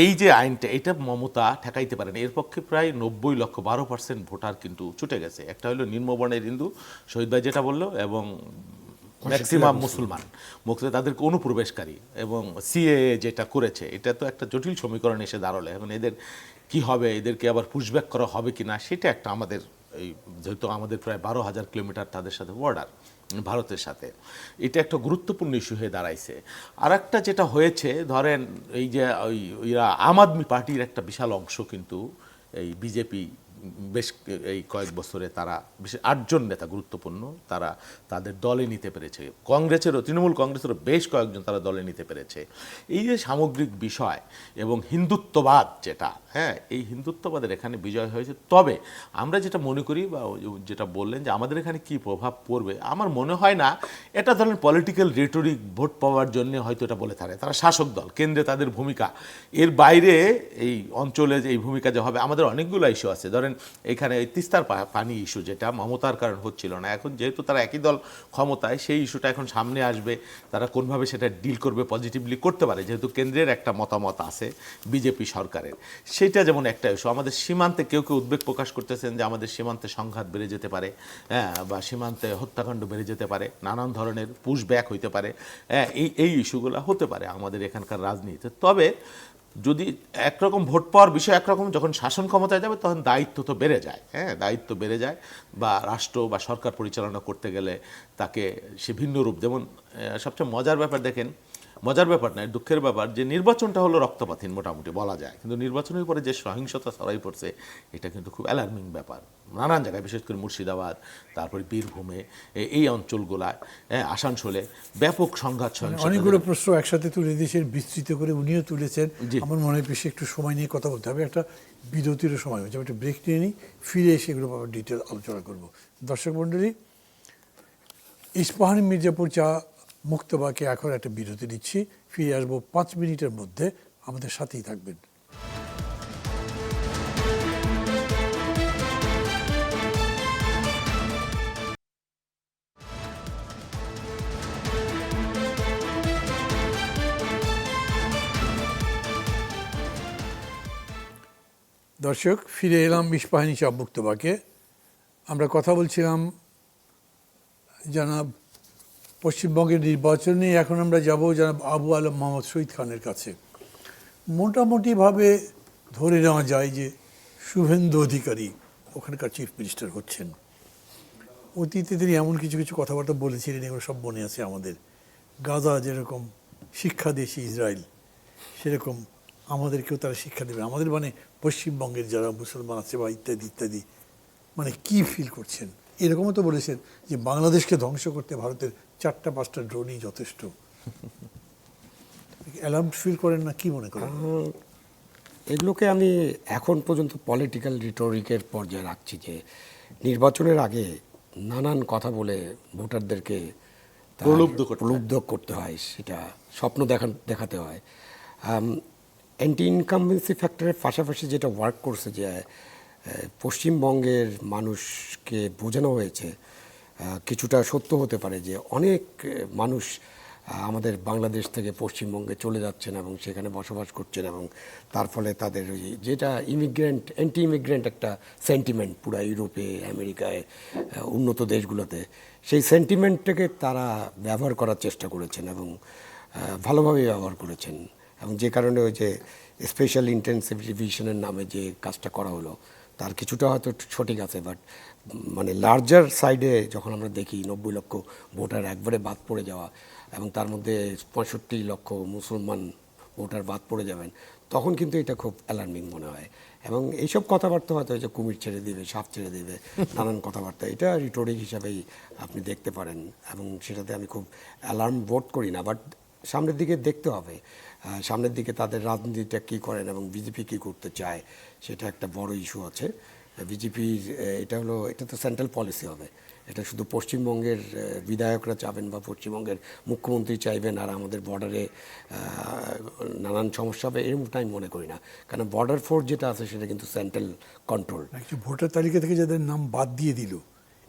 এই যে আইনটা, এটা মমতা ঠেকাইতে পারেন। এর পক্ষে প্রায় 90 লক্ষ 12% ভোটার কিন্তু ছুটে গেছে। একটা হলো নিম্নবর্ণের হিন্দু, শহীদ ভাই যেটা বললো, এবং ম্যাক্সিমাম মুসলমান, মুখে তাদেরকে অনুপ্রবেশকারী, এবং CAA যেটা করেছে, এটা তো একটা জটিল সমীকরণ এসে দাঁড়ালো। এখন এদের কি হবে, এদেরকে আবার পুশব্যাক করা হবে কি না, সেটা একটা আমাদের এই যেহেতু আমাদের প্রায় 12,000 কিলোমিটার তাদের সাথে বর্ডার, ভারতের সাথে। এটা একটা গুরুত্বপূর্ণ ইস্যু হয়ে দাঁড়াইছে। আর একটা যেটা হয়েছে, ধরেন এই যে ওইরা আম আদমি পার্টির একটা বিশাল অংশ কিন্তু এই বিজেপি বেশ এই কয়েক বছরে তারা বিশেষ 8জন নেতা গুরুত্বপূর্ণ তারা তাদের দলে নিতে পেরেছে। কংগ্রেসেরও, তৃণমূল কংগ্রেসেরও বেশ কয়েকজন তারা দলে নিতে পেরেছে। এই যে সামগ্রিক বিষয় এবং হিন্দুত্ববাদ যেটা, হ্যাঁ, এই হিন্দুত্ববাদের এখানে বিজয় হয়েছে। তবে আমরা যেটা মনে করি বা যেটা বললেন যে আমাদের এখানে কি প্রভাব পড়বে, আমার মনে হয় না এটা ধরেন পলিটিক্যাল রেটরিক ভোট পাওয়ার জন্য হয়তো এটা বলে থাকে। তারা শাসক দল, কেন্দ্রে তাদের ভূমিকা, এর বাইরে এই অঞ্চলে যে এই ভূমিকা যে হবে, আমাদের অনেকগুলো ইস্যু আছে। ধরেন এখানে এই তিস্তার পানি ইস্যু যেটা মমতার কারণ হচ্ছিল না, এখন যেহেতু তারা একই দল ক্ষমতায়, সেই ইস্যুটা এখন সামনে আসবে। তারা কোনভাবে সেটা ডিল করবে, পজিটিভলি করতে পারে, যেহেতু কেন্দ্রের একটা মতামত আছে বিজেপি সরকারের। সেটা যেমন একটা ইস্যু। আমাদের সীমান্তে কেউ কেউ উদ্বেগ প্রকাশ করতেছেন যে আমাদের সীমান্তে সংঘাত বেড়ে যেতে পারে, হ্যাঁ, বা সীমান্তে হত্যাকাণ্ড বেড়ে যেতে পারে, নানান ধরনের পুশব্যাক হইতে পারে, হ্যাঁ, এই ইস্যুগুলো হতে পারে আমাদের এখানকার রাজনীতিতে। তবে যদি একরকম ভোট পাওয়ার বিষয় একরকম, যখন শাসন ক্ষমতায় যাবে তখন দায়িত্ব তো বেড়ে যায়, হ্যাঁ, দায়িত্ব বেড়ে যায়। বা রাষ্ট্র বা সরকার পরিচালনা করতে গেলে তাকে সে ভিন্ন রূপ, যেমন সবচেয়ে মজার ব্যাপার দেখেন, মজার ব্যাপার নয়, দুঃখের ব্যাপার যে নির্বাচনটা হলো রক্তপাতহীন মোটামুটি বলা যায়, কিন্তু নির্বাচনের পরে যে সহিংসতা ছড়াই পড়ছে এটা কিন্তু খুব অ্যালার্মিং ব্যাপার। নানান জায়গায়, বিশেষ করে মুর্শিদাবাদ, তারপরে বীরভূমে, এই অঞ্চলগুলায়, আসানসোলে ব্যাপক সংঘাত সহিংসতা। অনেকগুলো প্রশ্ন একসাথে তুলে দিয়েছেন, বিস্তৃত করে উনিও তুলেছেন। জি। আমার মনে হয় বেশি একটু সময় নিয়ে কথা বলতে হবে, একটা বিরতিরও সময় হচ্ছে, একটা ব্রেক নিয়ে নিই, ফিরে এসে এগুলো আবার ডিটেল আলোচনা করব। দর্শক মণ্ডলী, ইস্পাহানি মির্জাপুর চা মুক্তবাকে এখন একটা বিরতি দিচ্ছি, ফিরে আসবো 5 মিনিটের মধ্যে, আমাদের সাথেই থাকবেন। দর্শক, ফিরে এলাম ইস্পাহানি চা মুক্তবাকে। আমরা কথা বলছিলাম জানাব পশ্চিমবঙ্গের নির্বাচন নিয়ে। এখন আমরা যাব জানাব আবু আলম মোহাম্মদ শহীদ খানের কাছে। মোটামুটিভাবে ধরে নেওয়া যায় যে শুভেন্দু অধিকারী ওখানকার চিফ মিনিস্টার হচ্ছেন। অতীতে তিনি এমন কিছু কিছু কথাবার্তা বলেছিলেন, এগুলো সব মনে আছে আমাদের। গাজা যেরকম শিক্ষা দিয়েছে ইসরায়েল, সেরকম আমাদেরকেও তারা শিক্ষা দেবে, আমাদের মানে পশ্চিমবঙ্গের যারা মুসলমান আছে বা ইত্যাদি ইত্যাদি। মানে কি ফিল করছেন? এরকমও তো বলেছেন যে বাংলাদেশকে ধ্বংস করতে ভারতের 4-5টা ড্রোনই যথেষ্ট। অ্যালার্ম ফিল করেন না, কি মনে করেন? এগুলোকে আমি এখন পর্যন্ত পলিটিক্যাল রিটোরিকের পর্যায়ে রাখছি, যে নির্বাচনের আগে নানান কথা বলে ভোটারদেরকে প্রলুব্ধ করতে হয়, সেটা স্বপ্ন দেখাতে হয়। অ্যান্টি ইনকামবেন্সি ফ্যাক্টরের পাশাপাশি যেটা ওয়ার্ক করছে, যে পশ্চিমবঙ্গের মানুষকে বোঝানো হয়েছে, কিছুটা সত্য হতে পারে যে অনেক মানুষ আমাদের বাংলাদেশ থেকে পশ্চিমবঙ্গে চলে যাচ্ছেন এবং সেখানে বসবাস করছেন, এবং তার ফলে তাদের ওই যেটা অ্যান্টি ইমিগ্রেন্ট একটা সেন্টিমেন্ট পুরো ইউরোপে, আমেরিকায়, উন্নত দেশগুলোতে, সেই সেন্টিমেন্টটাকে তারা ব্যবহার করার চেষ্টা করেছেন এবং ভালোভাবে ব্যবহার করেছেন। এবং যে কারণে ওই যে স্পেশাল ইন্টেনসিভ রিভিশনের নামে যে কাজটা করা হলো, তার কিছুটা হয়তো সঠিক আছে, বাট মানে লার্জার সাইডে যখন আমরা দেখি 90 লক্ষ ভোটার একবারে বাদ পড়ে যাওয়া এবং তার মধ্যে 65 লক্ষ মুসলমান ভোটার বাদ পড়ে যাবেন, তখন কিন্তু এটা খুব অ্যালার্মিং মনে হয়। এবং এইসব কথাবার্তা হয়তো যে কুমির ছেড়ে দেবে, সাপ ছেড়ে দেবে, নানান কথাবার্তা, এটা রিটোরিক হিসাবেই আপনি দেখতে পারেন, এবং সেটাতে আমি খুব অ্যালার্ম বোধ করি না। বাট সামনের দিকে দেখতে হবে, সামনের দিকে তাদের রাজনীতিটা কী করেন এবং বিজেপি কী করতে চায়, সেটা একটা বড় ইস্যু আছে। বিজেপির এটা তো সেন্ট্রাল পলিসি হবে, এটা শুধু পশ্চিমবঙ্গের বিধায়করা চাবেন বা পশ্চিমবঙ্গের মুখ্যমন্ত্রী চাইবেন আর আমাদের বর্ডারে নানান সমস্যা হবে, এরকমটা আমি মনে করি না। কারণ বর্ডার ফোর্স যেটা আছে সেটা কিন্তু সেন্ট্রাল কন্ট্রোল। ভোটার তালিকা থেকে যাদের নাম বাদ দিয়ে দিল,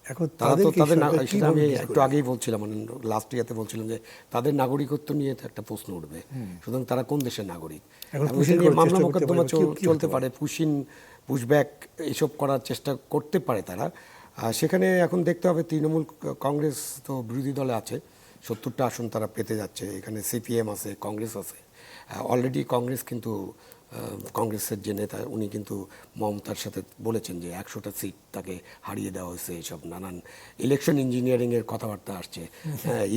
এখন তারা তো তাদের, সেটা আমি একটু আগেই বলছিলাম, মানে লাস্ট ইয়াতে বলছিলাম যে তাদের নাগরিকত্ব নিয়ে তো একটা প্রশ্ন উঠবে। সুতরাং তারা কোন দেশের নাগরিক, মামলা মোকদ্দমা চলতে পারে, পুশব্যাক এইসব করার চেষ্টা করতে পারে তারা। সেখানে এখন দেখতে হবে, তৃণমূল কংগ্রেস তো বিরোধী দলে আছে, 70টা আসন তারা পেতে যাচ্ছে। এখানে সিপিএম আছে, কংগ্রেস আছে। অলরেডি কংগ্রেস কিন্তু কংগ্রেসের যে নেতা উনি কিন্তু মমতার সাথে বলেছেন যে 100টা সিট তাকে হারিয়ে দেওয়া হয়েছে, এইসব নানান ইলেকশন ইঞ্জিনিয়ারিংয়ের কথাবার্তা আসছে,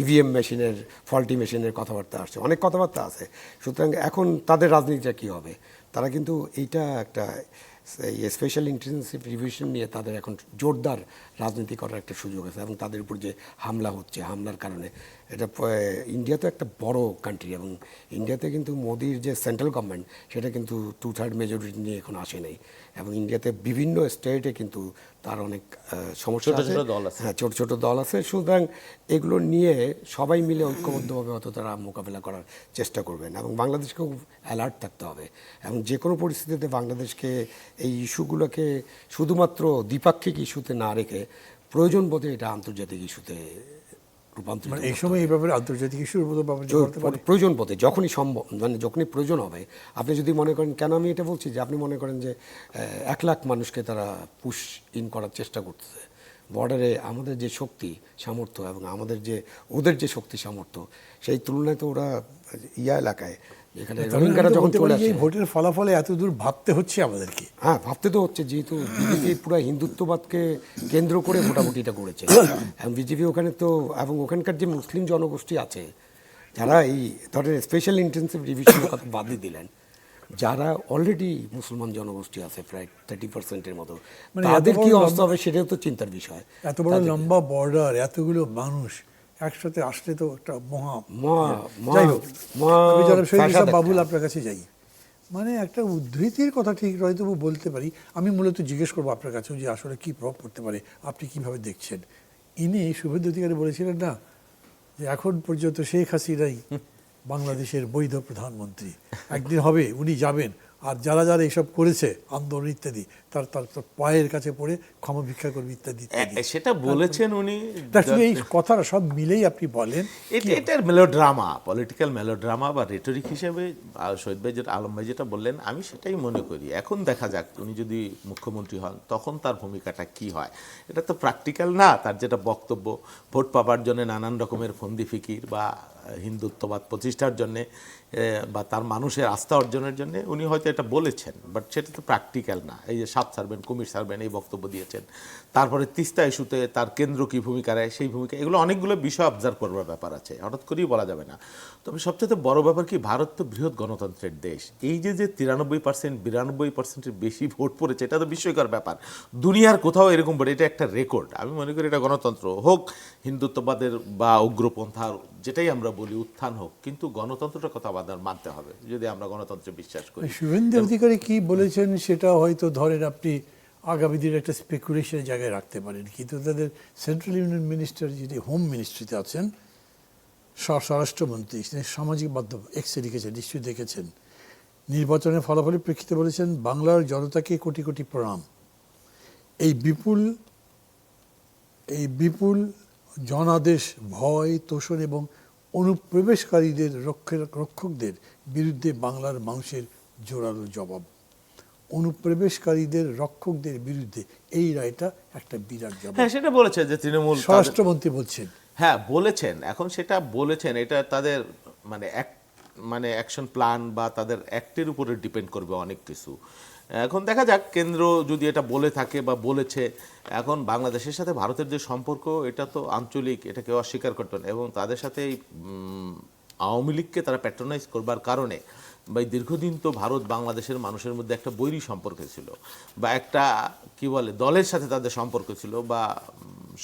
ইভিএম মেশিনের ফল্টি মেশিনের কথাবার্তা আসছে, অনেক কথাবার্তা আছে। সুতরাং এখন তাদের রাজনীতিটা কী হবে, তারা কিন্তু এইটা একটা এই স্পেশাল ইন্টেনসিভ রিভিশন নিয়ে তাদের এখন জোরদার রাজনীতি করার একটা সুযোগ আছে। এবং তাদের উপর যে হামলা হচ্ছে, হামলার কারণে এটা ইন্ডিয়া তো একটা বড় কান্ট্রি, এবং ইন্ডিয়াতে কিন্তু মোদির যে সেন্ট্রাল গভর্নমেন্ট সেটা কিন্তু 2/3 মেজরিটি নিয়ে এখন আসে নাই, এবং ইন্ডিয়াতে বিভিন্ন স্টেটে কিন্তু তার অনেক সমস্যা আছে, হ্যাঁ ছোট ছোট দল আছে। সুতরাং এগুলো নিয়ে সবাই মিলে ঐক্যবদ্ধভাবে হয়তো তারা মোকাবেলা করার চেষ্টা করবেন, এবং বাংলাদেশকেও অ্যালার্ট থাকতে হবে, এবং যে কোনো পরিস্থিতিতে বাংলাদেশকে এই ইস্যুগুলোকে শুধুমাত্র দ্বিপাক্ষিক ইস্যুতে না রেখে প্রয়োজন বোধে এটা আন্তর্জাতিক ইস্যুতে রূপান্তরিত এই সময় এই ব্যাপারে আন্তর্জাতিক ইস্যুর মতো প্রয়োজন বোধে যখনই সম্ভব, মানে যখনই প্রয়োজন হবে। আপনি যদি মনে করেন, কেন আমি এটা বলছি, যে আপনি মনে করেন যে 1 লাখ মানুষকে তারা পুশ ইন করার চেষ্টা করতেছে বর্ডারে, আমাদের যে শক্তি সামর্থ্য এবং আমাদের যে ওদের যে শক্তি সামর্থ্য, সেই তুলনায় তো ওরা এলাকায় এখানে রোহিঙ্গারা যখন চলে আসে, ভোটের ফলাফলে এত দূর ভাবতে হচ্ছে আমাদেরকে। হ্যাঁ, ভাবতে তো হচ্ছে, যেহেতু বিজেপি পুরো হিন্দুত্ববাদকে কেন্দ্র করে ভোটাভুটিটা করেছে, এবং বিজেপি ওখানে তো, এবং ওখানকার যে মুসলিম জনগোষ্ঠী আছে যারা এই ধরেন স্পেশাল ইন্টেনসিভ রিভিশনের কথা বাদই দিলেন, যারা অলরেডি মুসলমান জনগোষ্ঠী আছে প্রায় 30%-এর মতো, তাদের কি অবস্থা হবে সেটাও তো চিন্তার বিষয়। এত বড় লম্বা বর্ডার, এতগুলো মানুষ একসাথে আসলে তো একটা বাবুল আপনার কাছে যাই, মানে একটা উদ্ধৃতির কথা ঠিক হয়তো বলতে পারি। আমি মূলত জিজ্ঞেস করবো আপনার কাছেও যে আসলে কি প্রভাব পড়তে পারে, আপনি কিভাবে দেখছেন। ইনি শুভেন্দু অধিকারী বলেছিলেন না যে এখন পর্যন্ত শেখ হাসিনাই বাংলাদেশের বৈধ প্রধানমন্ত্রী, একদিন হবে উনি যাবেন, আর যারা যারা এইসব করেছে আন্দোলন ইত্যাদি তার তার পায়ের কাছে পড়ে ক্ষমা ভিক্ষা করবে ইত্যাদি ইত্যাদি, সেটা বলেছেন উনি। এই কথাটা সব মিলেই আপনি বলেন এটার মেলোড্রামা, পলিটিক্যাল মেলোড্রামা বা রেটরিক হিসেবে শহীদ ভাই যেটা, আলম ভাই যেটা বললেন, আমি সেটাই মনে করি। এখন দেখা যাক উনি যদি মুখ্যমন্ত্রী হন তখন তার ভূমিকাটা কি হয়। এটা তো প্র্যাকটিক্যাল না, তার যেটা বক্তব্য ভোট পাবার জন্য নানান রকমের ফন্দি ফিকির বা হিন্দুত্ববাদ প্রতিষ্ঠার জন্যে বা তার মানুষের আস্থা অর্জনের জন্য উনি হয়তো এটা বলেছেন, বাট সেটা তো প্র্যাকটিক্যাল না। এই যে সাপ সারবেন, কুমির সারবেন, এই বক্তব্য দিয়েছেন। তারপরে তিস্তা ইস্যুতে তার কেন্দ্র কী ভূমিকা রায়, সেই ভূমিকা, এগুলো অনেকগুলো বিষয় অবজার্ভ করবার ব্যাপার আছে, হঠাৎ করেই বলা যাবে না। তবে সবচেয়ে বড় ব্যাপার কি, ভারত তো বৃহৎ গণতন্ত্রের দেশ। এই যে 93%, 92%-এর বেশি ভোট পড়েছে, এটা তো বিস্ময়কর ব্যাপার। দুনিয়ার কোথাও এরকম ভোট, এটা একটা রেকর্ড। আমি মনে করি এটা গণতন্ত্র হোক, হিন্দুত্ববাদের বা উগ্রপন্থার যেটাই আমরা বলি উত্থান হোক, কিন্তু গণতন্ত্রটার কথা আমাদের মানতে হবে যদি আমরা গণতন্ত্রে বিশ্বাস করি। শুভেন্দু অধিকারী কি বলেছেন সেটা হয়তো ধরেন আপনি আগামী দিনের একটা স্পেকুলেশনের জায়গায় রাখতে পারেন, কিন্তু তাদের সেন্ট্রাল ইউনিয়ন মিনিস্টার যিনি হোম মিনিস্ট্রিতে আছেন, স্বরাষ্ট্রমন্ত্রী, সামাজিক মাধ্যম এক্সে লিখেছেন, নিশ্চয়ই দেখেছেন, নির্বাচনের ফলাফলের প্রেক্ষিতে বলেছেন বাংলার জনতাকে কোটি কোটি প্রণাম। এই বিপুল জনাদেশ ভয়, তোষণ এবং অনুপ্রবেশকারীদের রক্ষকদের বিরুদ্ধে বাংলার মানুষের জোরালো জবাব। অনুপ্রবেশকারীদের রক্ষকদের বিরুদ্ধে এই রায়টা একটা বিরাট জবাব। হ্যাঁ, সেটা বলেছে যে তৃণমূল স্বরাষ্ট্রমন্ত্রী বলছেন, হ্যাঁ বলেছেন, এখন সেটা বলেছেন, এটা তাদের মানে অ্যাকশন প্ল্যান বা তাদের অ্যাক্টের উপরে ডিপেন্ড করবে অনেক কিছু। এখন দেখা যাক, কেন্দ্র যদি এটা বলে থাকে বা বলেছে, এখন বাংলাদেশের সাথে ভারতের যে সম্পর্ক, এটা তো আঞ্চলিক, এটা কেউ অস্বীকার করতো না। এবং তাদের সাথে এই আওয়ামী লীগকে তারা প্যাট্রোনাইজ করবার কারণে বা দীর্ঘদিন তো ভারত বাংলাদেশের মানুষের মধ্যে একটা বৈরী সম্পর্ক ছিল, বা একটা কি বলে দলের সাথে তাদের সম্পর্ক ছিল, বা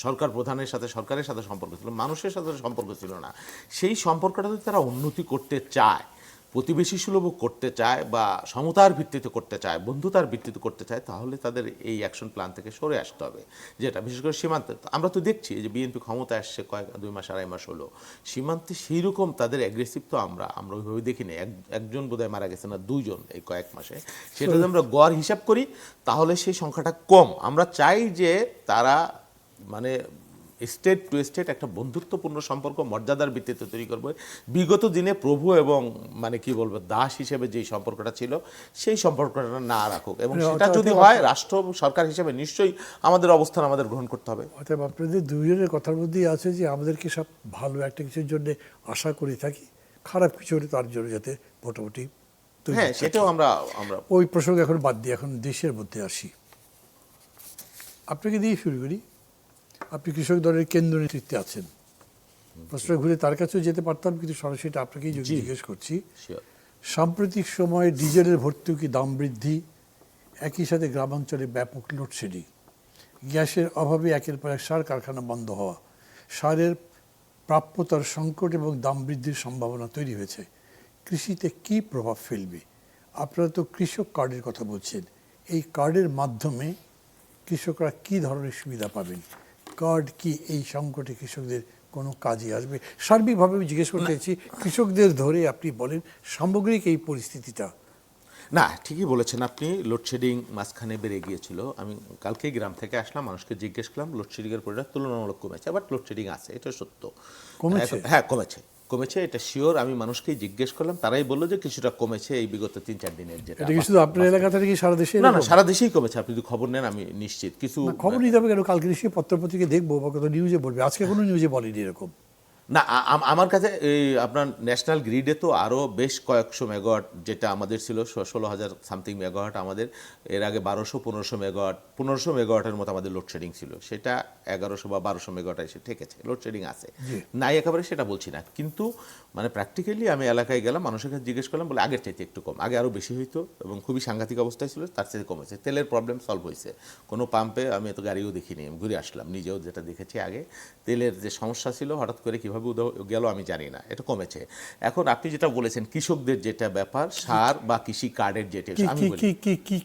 সরকার প্রধানের সাথে সরকারের সাথে সম্পর্ক ছিল, মানুষের সাথে সম্পর্ক ছিল না। সেই সম্পর্কটা যদি তারা উন্নতি করতে চায়, প্রতিবেশী সুলভ করতে চায়, বা সমতার ভিত্তিতে করতে চায়, বন্ধুতার ভিত্তিতে করতে চায়, তাহলে তাদের এই অ্যাকশন প্ল্যান থেকে সরে আসতে হবে। যেটা বিশেষ করে সীমান্তে আমরা তো দেখছি যে বিএনপি ক্ষমতায় আসছে 2 মাস 2.5 মাস হলো, সীমান্তে সেই রকম তাদের অ্যাগ্রেসিভ তো আমরা ওইভাবে দেখিনি। একজন বোধহয় মারা গেছে না, 2 জন এই কয়েক মাসে। সেটা যদি আমরা গড় হিসাব করি তাহলে সেই সংখ্যাটা কম। আমরা চাই যে তারা মানে স্টেট টু স্টেট একটা বন্ধুত্বপূর্ণ সম্পর্ক মর্যাদার ভিত্তিতে তৈরি করবে। বিগত দিনে প্রভু এবং মানে কি বলবো দাস হিসেবে যেই সম্পর্কটা ছিল, সেই সম্পর্কটা না রাখুক, এবং সেটা যদি হয় রাষ্ট্র সরকার হিসেবে নিশ্চয়ই আমাদের অবস্থান আমাদের গ্রহণ করতে হবে। অতএব আপনাদের দুজনের কথার মধ্যেই আছে যে আমাদেরকে সব ভালো একটা কিছুর জন্য আশা করে থাকি, খারাপ কিছু হলে তার জন্য যাতে মোটামুটি তৈরি হ্যাঁ, হচ্ছে। সেটাও আমরা আমরা ওই প্রসঙ্গ এখন বাদ দিয়ে এখন দেশের মধ্যে আসি। আপনাকে দিয়ে শুরু করি। আপনি কৃষক দলের কেন্দ্র নেতৃত্বে আছেন। প্রশ্ন ঘুরে তার কাছেও যেতে পারতাম, কিন্তু সরাসরি আপনাকেই যদি জিজ্ঞেস করছি, Sure. সাম্প্রতিক সময়ে ডিজেলের ভর্তুকি দাম বৃদ্ধি, একই সাথে গ্রামাঞ্চলে ব্যাপক লোডশেডিং, গ্যাসের অভাবে একের পর এক সার কারখানা বন্ধ হওয়া, সারের প্রাপ্যতার সংকট এবং দাম বৃদ্ধির সম্ভাবনা তৈরি হয়েছে। কৃষিতে কী প্রভাব ফেলবে? আপনারা তো কৃষক কার্ডের কথা বলছেন, এই কার্ডের মাধ্যমে কৃষকরা কী ধরনের সুবিধা পাবেন? কার্ড কি এই সংকটে কৃষকদের কোনো কাজে আসবে? সার্বিকভাবে আমি জিজ্ঞেস করতে চাইছি, কৃষকদের ধরে আপনি বলেন সামগ্রিক এই পরিস্থিতিটা। না, ঠিকই বলেছেন আপনি। লোডশেডিং মাঝখানে বেড়ে গিয়েছিল। আমি কালকেই গ্রাম থেকে আসলাম, মানুষকে জিজ্ঞেস করলাম, লোডশেডিংয়ের পরিমাণ তুলনামূলক কমেছে, বাট লোডশেডিং আছে, এটা সত্য। কমেছে? হ্যাঁ, কমেছে, এটা শিওর। আমি মানুষকেই জিজ্ঞেস করলাম, তারাই বললো যে কিছুটা কমেছে এই বিগত 3-4 দিনের। যেটা এটা কি শুধু আপনার এলাকা থেকে সারা দেশে? না, সারা দেশেই কমেছে। আপনি যদি খবর নেন আমি নিশ্চিত। কিছু খবর নিতে হবে কেন? কালকে নিশ্চয়ই পত্রপত্রিকা দেখবো বা কত নিউজে বলবে, আজকে কোনো নিউজে বলেনি এরকম। না, আমার কাছে এই আপনার ন্যাশনাল গ্রিডে তো আরও বেশ কয়েকশো মেগাওয়াট, যেটা আমাদের ছিল 16,000 সামথিং মেগাওয়াট, আমাদের এর আগে 1500 মেগাওয়াটের মতো আমাদের লোডশেডিং ছিল। সেটা 1100 বা 1200 মেগাওয়াট এসে ঠেকেছে। লোডশেডিং আছে, নাই একেবারে সেটা বলছি না, কিন্তু মানে প্র্যাকটিক্যালি আমি এলাকায় গেলাম, মানুষের কাছে জিজ্ঞেস করলাম, বলে আগের চাইতে একটু কম, আগে আরও বেশি হইতো এবং খুবই সাংঘাতিক অবস্থায় ছিল, তার চাইতে কমেছে। তেলের প্রবলেম সলভ হয়েছে, কোনো পাম্পে আমি এত গাড়িও দেখিনি, আমি ঘুরে আসলাম, নিজেও যেটা দেখেছি। আগে তেলের যে সমস্যা ছিল হঠাৎ করে কীভাবে গেল আমি জানি না, এটা কমেছে। এখন আপনি যেটা বলেছেন কৃষকদের যেটা ব্যাপার, সার বা কৃষি কার্ডের যেটা, আমি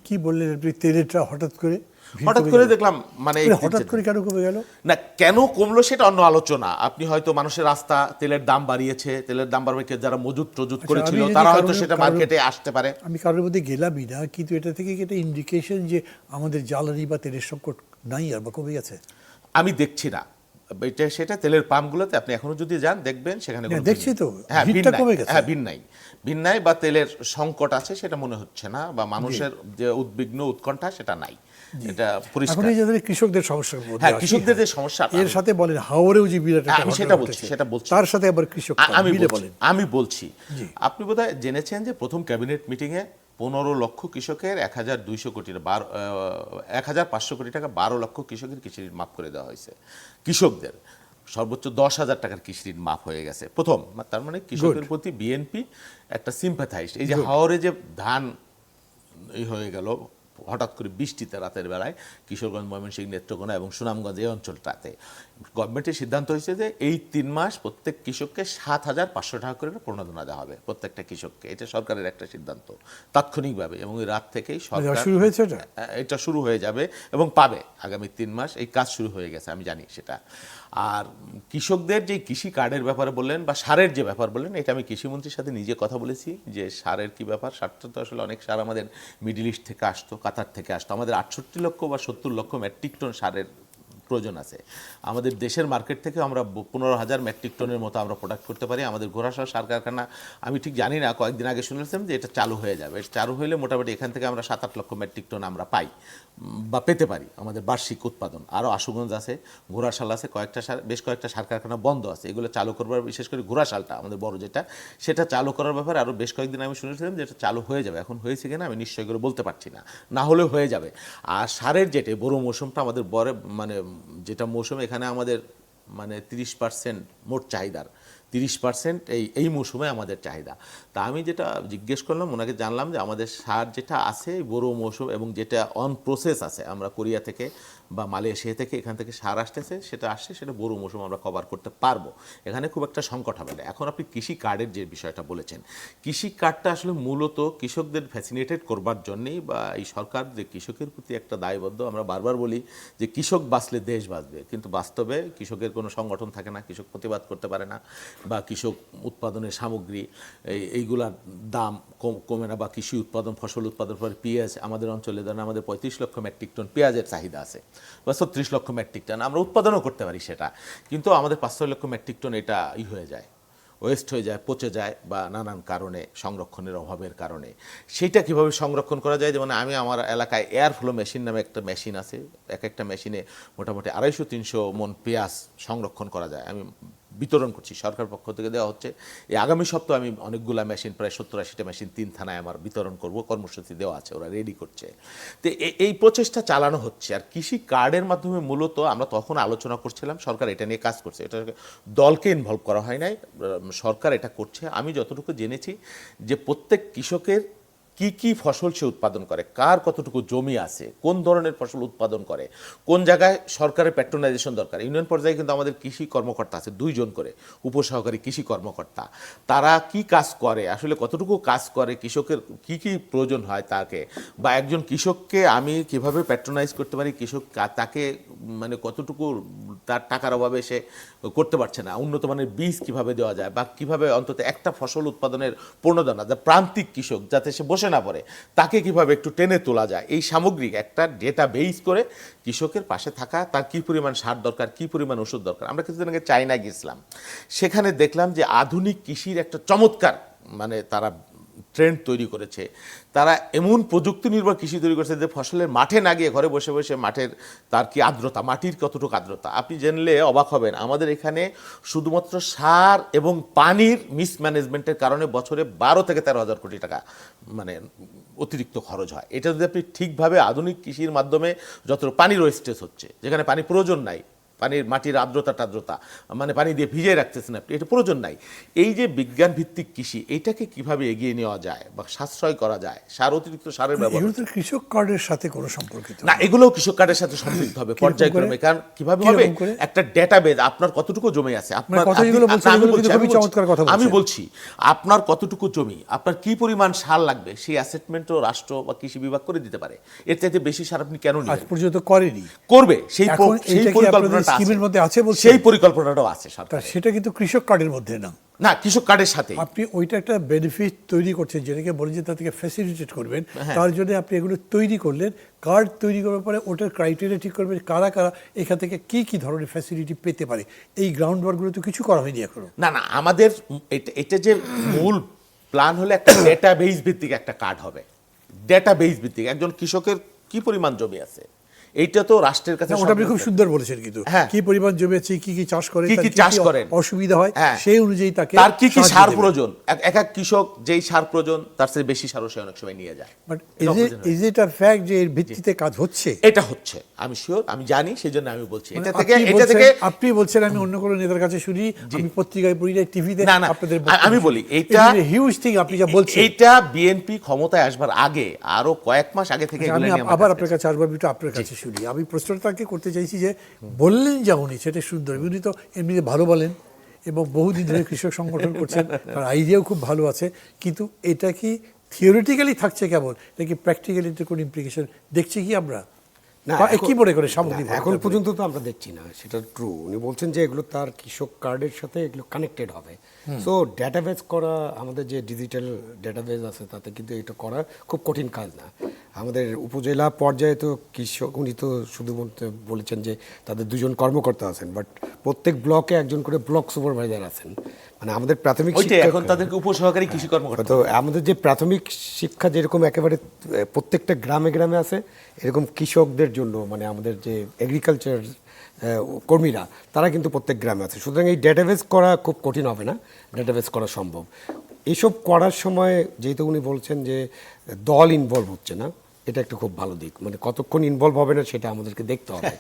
কি বললেন আপনি? তেলেরটা হঠাৎ করে দেখলাম, মানে হঠাৎ করে কেন কমে গেল? না, কেন কমলো সেটা অন্য আলোচনা। আপনি হয়তো মানুষের রাস্তা, তেলের দাম বাড়িয়েছে, তেলের দাম বাড়বে, যারা মজুত করেছিল তারা হয়তো সেটা মার্কেটে আসতে পারে। আমি কারোর মধ্যে গেলামই না, কিন্তু এটা থেকে একটা ইন্ডিকেশন যে আমাদের জ্বালানি বা তেলের সংকট নাই আর বা কমে গেছে। আমি দেখছি না এটা, সেটা তেলের পাম্পগুলোতে আপনি এখনো যদি যান দেখবেন সেখানে দেখছি তো, হ্যাঁ, ভিড়টা কমে গেছে। হ্যাঁ, ভিন নাই বা তেলের সংকট আছে সেটা মনে হচ্ছে না, বা মানুষের যে উদ্বিগ্ন উৎকণ্ঠা সেটা নাই, এটা পরিষ্কার। এখন এই যে কৃষকদের সমস্যা, হ্যাঁ, কৃষকদের যে সমস্যা, এর সাথে বলেন হাওরেও যে বিরাট একটা আমি ঘটনা সেটা বলছি তার সাথে আবার কৃষক আমি বলছি। আপনি বোধহয় জেনেছেন যে প্রথম ক্যাবিনেট মিটিংয়ে 15 লক্ষ কৃষকের 1,200 কোটি 1,500 কোটি টাকা 12 লক্ষ কৃষকের কৃষি ঋণ মাফ করে দেওয়া হয়েছে। কৃষকদের সর্বোচ্চ 10,000 টাকার কৃষি ঋণ মাফ হয়ে গেছে প্রথম। তার মানে কৃষকের প্রতি বিএনপি একটা সিম্প্যাথাইজড। এই যে হাওরে যে ধান হয়ে গেল হঠাৎ করে বৃষ্টিতে রাতের বেলায়, কিশোরগঞ্জ, ময়মনসিংহ, নেত্রকোনা এবং সুনামগঞ্জ এই অঞ্চলটাতে গভর্নমেন্টের সিদ্ধান্ত হয়েছে যে এই 3 মাস প্রত্যেক কৃষককে 7,500 টাকা করে প্রণোদনা দেওয়া হবে প্রত্যেকটা কৃষককে। এটা সরকারের একটা সিদ্ধান্ত তাৎক্ষণিকভাবে, এবং এই রাত থেকেই সরকার শুরু হয়েছে, এটা শুরু হয়ে যাবে এবং পাবে আগামী 3 মাস। এই কাজ শুরু হয়ে গেছে, আমি জানি সেটা। আর কৃষকদের যে কৃষি কার্ডের ব্যাপারে বললেন বা সারের যে ব্যাপার বললেন, এটা আমি কৃষিমন্ত্রীর সাথে নিজে কথা বলেছি যে সারের কি ব্যাপার। সারটা তো আসলে অনেক সার আমাদের মিডল ইস্ট থেকে আসতো, কাতার থেকে আসতো। আমাদের 68 লক্ষ বা 70 লক্ষ মেট্রিক টন সারের প্রয়োজন আছে। আমাদের দেশের মার্কেট থেকে আমরা 15,000 মেট্রিক টনের মতো আমরা প্রোডাক্ট করতে পারি। আমাদের ঘোড়াশাল সার কারখানা, আমি ঠিক জানি না, কয়েকদিন আগে শুনেছিলাম যে এটা চালু হয়ে যাবে। এটা চালু হলে মোটামুটি এখান থেকে আমরা 7-8 লক্ষ মেট্রিক টন আমরা পাই বা পেতে পারি আমাদের বার্ষিক উৎপাদন। আরও আশুগঞ্জ আছে, ঘোড়াশাল আছে, বেশ কয়েকটা সার কারখানা বন্ধ আছে। এগুলো চালু করবার, বিশেষ করে ঘোড়াশালটা আমাদের বড় যেটা, সেটা চালু করার ব্যাপারে আরও বেশ কয়েকদিন আমি শুনেছিলাম যে এটা চালু হয়ে যাবে। এখন হয়েছে কিনা আমি নিশ্চয় করে বলতে পারছি না, না হলেও হয়ে যাবে। আর সারের যেটা বড় মৌসুমটা আমাদের মানে যেটা মৌসুম, এখানে আমাদের মানে 30% মোট চাহিদার 30% এই মৌসুমে আমাদের চাহিদা। তা আমি যেটা জিজ্ঞেস করলাম ওনাকে, জানলাম যে আমাদের সার যেটা আছে বড় মৌসুম এবং যেটা অন প্রসেস আছে, আমরা কোরিয়া থেকে বা মালয়েশিয়া থেকে এখান থেকে সার আসতেছে, সেটা আসছে, সেটা বড় মৌসুম আমরা কভার করতে পারবো। এখানে খুব একটা সংকট হবে না। এখন আপনি কৃষি কার্ডের যে বিষয়টা বলেছেন, কৃষি কার্ডটা আসলে মূলত কৃষকদের ফ্যাসিনেটেড করবার জন্যেই, বা এই সরকার যে কৃষকের প্রতি একটা দায়বদ্ধ। আমরা বারবার বলি যে কৃষক বাঁচলে দেশ বাঁচবে, কিন্তু বাস্তবে কৃষকের কোনো সংগঠন থাকে না, কৃষক প্রতিবাদ করতে পারে না, বা কৃষক উৎপাদনের সামগ্রী এইগুলার দাম কমে না, বা কৃষি উৎপাদন, ফসল উৎপাদন পরে পেঁয়াজ আমাদের অঞ্চলে ধরেন আমাদের 35 লক্ষ মেট্রিক টন পেঁয়াজের চাহিদা আছে, বা 36 লক্ষ মেট্রিক টন আমরা উৎপাদনও করতে পারি সেটা, কিন্তু আমাদের 5-6 লক্ষ মেট্রিক টন এটা হয়ে যায়, ওয়েস্ট হয়ে যায়, পচে যায়, বা নানান কারণে, সংরক্ষণের অভাবের কারণে। সেইটা কিভাবে সংরক্ষণ করা যায়? যেমন আমি আমার এলাকায় এয়ার ফ্লো মেশিন নামে একটা মেশিন আছে, এক একটা মেশিনে মোটামুটি 250-300 মন পেঁয়াজ সংরক্ষণ করা যায়। আমি বিতরণ করছি, সরকার পক্ষ থেকে দেওয়া হচ্ছে। এই আগামী সপ্তাহে আমি অনেকগুলা মেশিন, প্রায় 70-80টা মেশিন 3 থানায় আমার বিতরণ করব, কর্মসূচি দেওয়া আছে, ওরা রেডি করছে। তো এই প্রচেষ্টা চালানো হচ্ছে। আর কৃষি কার্ডের মাধ্যমে মূলত আমরা তখন আলোচনা করছিলাম, সরকার এটা নিয়ে কাজ করছে, এটা দলকে ইনভলভ করা হয় নাই, সরকার এটা করছে। আমি যতটুকু জেনেছি যে প্রত্যেক কৃষকের কি কি ফসল সে উৎপাদন করে, কার কতটুকু জমি আছে, কোন ধরনের ফসল উৎপাদন করে, কোন জায়গায় সরকারের প্যাট্রোনাইজেশন দরকার। ইউনিয়ন পর্যায়ে কিন্তু আমাদের কৃষি কর্মকর্তা আছে 2 জন করে, উপসহকারী কৃষি কর্মকর্তা। তারা কি কাজ করে, আসলে কতটুকু কাজ করে, কৃষকের কি কি প্রয়োজন হয় তাকে, বা একজন কৃষককে আমি কিভাবে প্যাট্রোনাইজ করতে পারি, কৃষক তাকে মানে কতটুকু তার টাকার অভাবে সে করতে পারছে না, উন্নত মানের বীজ কিভাবে দেওয়া যায়, বা কিভাবে অন্তত একটা ফসল উৎপাদনের প্রণোদনা, যা প্রান্তিক কৃষক যাতে সে বসে না পড়ে, তাকে কিভাবে একটু টেনে তোলা যায়, এই সামগ্রিক একটা ডেটা বেস করে কৃষকের পাশে থাকা, তার কি পরিমাণ সার দরকার, কি পরিমাণ ওষুধ দরকার। আমরা কিছুদিন আগে চায়না গিয়েছিলাম, সেখানে দেখলাম যে আধুনিক কৃষির একটা চমৎকার মানে তারা ট্রেন্ড তৈরি করেছে। তারা এমন প্রযুক্তি নির্ভর কৃষি তৈরি করেছে যে ফসলের মাঠে না গিয়ে ঘরে বসে বসে মাঠের তার কি আর্দ্রতা, মাটির কতটুকু আর্দ্রতা, আপনি জানলে অবাক হবেন। আমাদের এখানে শুধুমাত্র সার এবং পানির মিসম্যানেজমেন্টের কারণে বছরে 12 থেকে 13 হাজার কোটি টাকা মানে অতিরিক্ত খরচ হয়। এটা যদি আপনি ঠিকভাবে আধুনিক কৃষির মাধ্যমে যত পানির ওয়েস্টেজ হচ্ছে, যেখানে পানি প্রয়োজন নাই, পানির মাটির আর্দ্রতা মানে পানি দিয়ে ভিজিয়ে রাখতেছেন আপনি, এটা প্রয়োজন নাই। এই যে বিজ্ঞান ভিত্তিক কৃষি, এটাকে কিভাবে এগিয়ে নেওয়া যায় বা সাশ্রয় করা যায়, সার অতিরিক্ত সারের ব্যবহার। এগুলো তো কৃষক কার্ডের সাথে কোনো সম্পর্কিত না, এগুলোও কৃষক কার্ডের সাথে সম্পৃক্ত হবে পর্যায়ক্রমে। কারণ কিভাবে হবে, একটা ডেটাবেজ, আপনার কতটুকু জমি আছে, আমি বলছি আপনার কতটুকু জমি, আপনার কি পরিমাণ সার লাগবে, সেই অ্যাসেসমেন্টও রাষ্ট্র বা কৃষি বিভাগ করে দিতে পারে। এর চাইতে বেশি সার আপনি কেন আজ পর্যন্ত করেনি, করবে, সেই পরিকল্পনাটা স্কিমের মধ্যে আছে, সেই পরিকল্পনাটাও আছে সরকার। সেটা কিন্তু কৃষক কার্ডের মধ্যে না, না কৃষক কার্ডের সাথে আপনি ওইটা একটা বেনিফিট তৈরি করছেন, যেটাকে বলেন যে তা থেকে ফ্যাসিলিটেট করবেন, তার জন্য আপনি এগুলো তৈরি করলেন। কার্ড তৈরি করার পরে ওটার ক্রাইটেরিয়া ঠিক করবেন, কারা কারা এখান থেকে কি কি ধরনের ফ্যাসিলিটি পেতে পারে। এই গ্রাউন্ড ওয়ার্কগুলো তো কিছু করা হয়নি এখনো। না না, আমাদের এটা যে মূল প্ল্যান হলে একটা ডেটাবেস ভিত্তিক একটা কার্ড হবে। ডেটাবেস ভিত্তিক একজন কৃষকের কি পরিমাণ জমি আছে, এইটা তো রাষ্ট্রের কাছে। ওটা আপনি খুব সুন্দর বলেছেন, কিন্তু কি পরিমাণ জমি আছে, কি কি চাষ করে, কি চাষ করেন, অসুবিধা হয় সেই অনুযায়ী তাকে তার কি কি সার প্রয়োজন, এক এক কৃষক যেই সার প্রয়োজন তার চেয়ে বেশি সারও সে অনেক সময় নিয়ে যায়। But is it a fact যে এর ভিত্তিতে কাজ হচ্ছে? এটা হচ্ছে, আমি শিওর, আমি জানি, সেজন্য আমি বলছি। এটা থেকে আপনি বলছেন, আমি অন্য কোনো নেতার কাছে শুনি, আমি পত্রিকায় পড়ি না, টিভিতে আপনাদের, আমি বলি এটা হিউজ থিং আপনি যা বলছেন। এটা বিএনপি ক্ষমতায় আসবার আগে, আরো কয়েক মাস আগে থেকে আমি আবার আপনার কাছে আসবার একটু আপনার কাছে শুনি। আমি প্রশ্নটাকে করতে চাইছি যে বললেন যা উনি, সেটা সুন্দর, উনি তো এমনিতে ভালো বলেন এবং বহুদিন ধরে কৃষক সংগঠন করছেন, তার আইডিয়াও খুব ভালো আছে, কিন্তু এটা কি থিওরিটিক্যালি থাকছে কেমন, এটা কি প্র্যাকটিক্যালি কোনো ইমপ্লিকেশন দেখছি কি আমরা? না, কি মনে করে সামগ্রিক এখন পর্যন্ত তো আমরা দেখছি না, সেটা ট্রু। উনি বলছেন যে এগুলো তার কৃষক কার্ডের সাথে এগুলো কানেক্টেড হবে। সো ডেটাবেস করা, আমাদের যে ডিজিটাল ডেটাবেস আছে তাতে কিন্তু এটা করা খুব কঠিন কাজ না। আমাদের উপজেলা পর্যায়ে তো কৃষক, উনি তো শুধুমাত্র বলেছেন যে তাদের 2 জন কর্মকর্তা আছেন, বাট প্রত্যেক ব্লকে একজন করে ব্লক সুপারভাইজার আছেন। মানে আমাদের প্রাথমিক শিক্ষা, এখন তাদেরকে উপসহকারী কৃষি কর্মকর্তা। তো আমাদের যে প্রাথমিক শিক্ষা যেরকম একেবারে প্রত্যেকটা গ্রামে গ্রামে আছে, এরকম কৃষকদের জন্য মানে আমাদের যে এগ্রিকালচার কর্মীরা, তারা কিন্তু প্রত্যেক গ্রামে আছে। সুতরাং এই ডেটাবেস করা খুব কঠিন হবে না, ডেটাবেস করা সম্ভব। এইসব করার সময় যেহেতু উনি বলছেন যে দল ইনভলভ হচ্ছে না, এটা একটা খুব ভালো দিক। মানে কতক্ষণ ইনভলভ হবে না সেটা আমাদেরকে দেখতে হবে।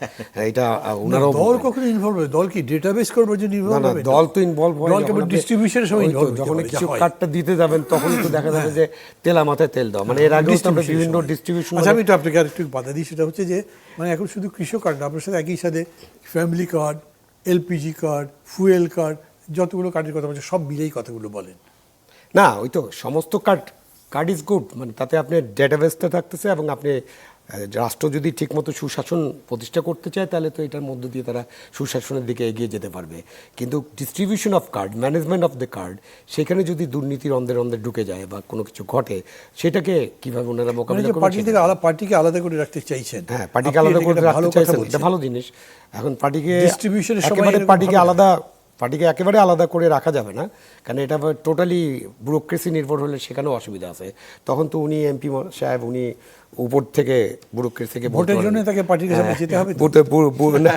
এটা ওনারাও দল কখনো ইনভলভ হবে? দল কি ডেটাবেস করবে যে ইনভলভ হবে? দল তো ইনভলভ হয় ডিস্ট্রিবিউশনের সময় ইনভলভ। যখন কিছু কার্ডটা দিতে যাবেন তখন তো দেখা যাবে যে তেলা মাথায় তেল দাও, মানে এর আগে আমরা বিভিন্ন ডিস্ট্রিবিউশন। আচ্ছা, আমি তো আপনাকে আরেকটু বাধা দিই, সেটা হচ্ছে যে মানে এখন শুধু কৃষক কার্ড না, আপনার সাথে একই সাথে family card, LPG card, fuel card, যতগুলো কার্ডের কথা বলছে সব মিলেই কথাগুলো বলেন। না, ওই তো সমস্ত কার্ড ইজ গুড, মানে তাতে আপনি ডেটাবেসটা থাকতেছে, এবং আপনি রাষ্ট্র যদি ঠিকমতো সুশাসন প্রতিষ্ঠা করতে চায় তাহলে তো এটার মধ্য দিয়ে তারা সুশাসনের দিকে এগিয়ে যেতে পারবে। কিন্তু distribution of card, management of the card, সেখানে যদি দুর্নীতির অন্ধের ঢুকে যায় বা কোনো কিছু ঘটে, সেটাকে কিভাবে ওনারা মোকাবিলা করবেন? পার্টিকে আলাদা করে রাখতে চাইছেন। হ্যাঁ, পার্টিকে আলাদা করে রাখতে চাইছেন, এটা ভালো জিনিস। এখন পার্টিকে একেবারে পার্টিকে আলাদা পার্টিকে একেবারে আলাদা করে রাখা যাবে না, কারণ এটা টোটালি ব্যুরোক্রেসি নির্ভর হলে সেখানেও অসুবিধা আছে। তখন তো উনি এমপি সাহেব উনি উপর থেকে ব্যুরোক্রেসি থেকে ভোটের জন্য তাকে পার্টির সামনে যেতে হবে তো? না,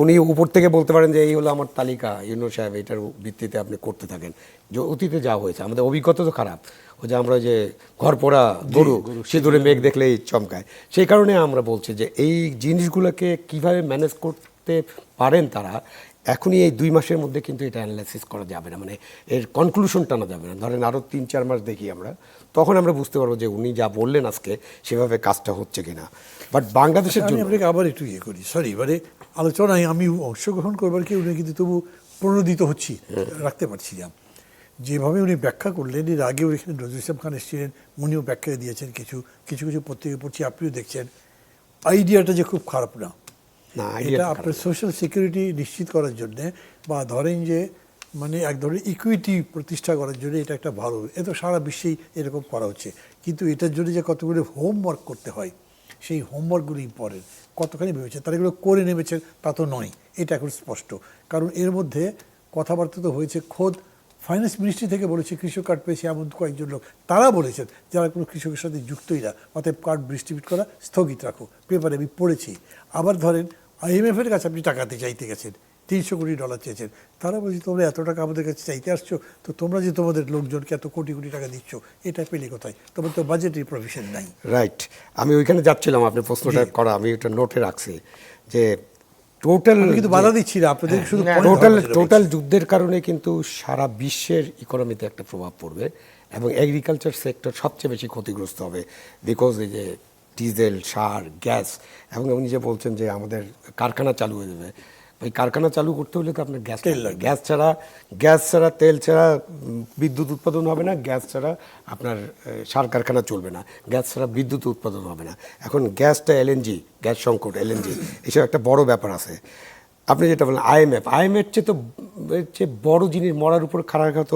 উনি উপর থেকে বলতে পারেন যে এই হলো আমার তালিকা ইউনুস সাহেব, এটার ভিত্তিতে আপনি করতে থাকেন। যে অতীতে যা হয়েছে, আমাদের অভিজ্ঞতা তো খারাপ, ওই যে আমরা যে ঘর পোড়া গরু সিঁদুরে মেঘ দেখলেই চমকায়, সেই কারণে আমরা বলছি যে এই জিনিসগুলোকে কিভাবে ম্যানেজ করতে পারেন তারা, এখনই এই 2 মাসের মধ্যে কিন্তু এটা অ্যানালাইসিস করা যাবে না, মানে এর কনক্লুশন টানা যাবে না। ধরেন আরও 3-4 মাস দেখি আমরা, তখন আমরা বুঝতে পারবো যে উনি যা বললেন আজকে সেভাবে কাজটা হচ্ছে কিনা। বাট বাংলাদেশের আমি জন্য আপনাকে আবার একটু করি, সরি, এবারে আলোচনায় আমি অংশগ্রহণ করবার কি উনি কিন্তু তবু প্রণোদিত হচ্ছি, রাখতে পারছি না। যেভাবে উনি ব্যাখ্যা করলেন, এর আগেও এখানে নজরুল ইসলাম খান এসেছিলেন, উনিও ব্যাখ্যা দিয়েছেন, কিছু কিছু পত্রিকা পড়ছি, আপনিও দেখছেন, আইডিয়াটা যে খুব খারাপ না। এটা আপনার সোশ্যাল সিকিউরিটি নিশ্চিত করার জন্যে, বা ধরেন যে মানে এক ধরনের ইকুইটি প্রতিষ্ঠা করার জন্য এটা একটা ভালো, এ তো সারা বিশ্বেই এরকম করা হচ্ছে। কিন্তু এটার জন্য যে কতগুলো হোমওয়ার্ক করতে হয়, সেই হোমওয়ার্কগুলো ইম্পর্টেন্ট। কতখানি ভেবেছেন, তারা এগুলো করে নেমেছেন তা তো নয়, এটা এখন স্পষ্ট। কারণ এর মধ্যে কথাবার্তা তো হয়েছে, খোদ ফাইন্যান্স মিনিস্ট্রি থেকে বলেছে কৃষক কার্ড পেয়েছে এমন কয়েকজন লোক, তারা বলেছেন যারা কোনো কৃষকের সাথে যুক্তই না, অতএব কার্ড ডিস্ট্রিবিউট করা স্থগিত রাখো। পেপারে আমি পড়েছি। আবার ধরেন IMF-এর কাছে আপনি টাকাতে চাইতে গেছেন, $300 কোটি চেয়েছেন, তারা বলছে তোমরা এত টাকা আমাদের কাছে চাইতে আসছো, তো তোমরা যে তোমাদের লোকজনকে এত কোটি কোটি টাকা দিচ্ছ, এটা পেলে কোথায়? তোমার তো বাজেটের প্রভিশন নাই। রাইট, আমি ওইখানে যাচ্ছিলাম, আপনি প্রশ্নটা করা আমি এটা নোটে রাখছি যে টোটাল, কিন্তু বাধা দিচ্ছি না আপনাদের, শুধু টোটাল যুদ্ধের কারণে কিন্তু সারা বিশ্বের ইকোনমিতে একটা প্রভাব পড়বে, এবং এগ্রিকালচার সেক্টর সবচেয়ে বেশি ক্ষতিগ্রস্ত হবে। বিকজ এই যে ডিজেল, সার, গ্যাস, এবং উনি যে বলছেন যে আমাদের কারখানা চালু হয়ে যাবে, ওই কারখানা চালু করতে হলে তো আপনার গ্যাস ছাড়া তেল ছাড়া বিদ্যুৎ উৎপাদন হবে না, গ্যাস ছাড়া আপনার সার কারখানা চলবে না, গ্যাস ছাড়া বিদ্যুৎ উৎপাদন হবে না। এখন গ্যাসটা LNG, গ্যাস সংকট, LNG এসব একটা বড় ব্যাপার আছে। আপনি যেটা বললেন IMF চেয়ে বড় জিনিস মরার উপর খাড়াঘাত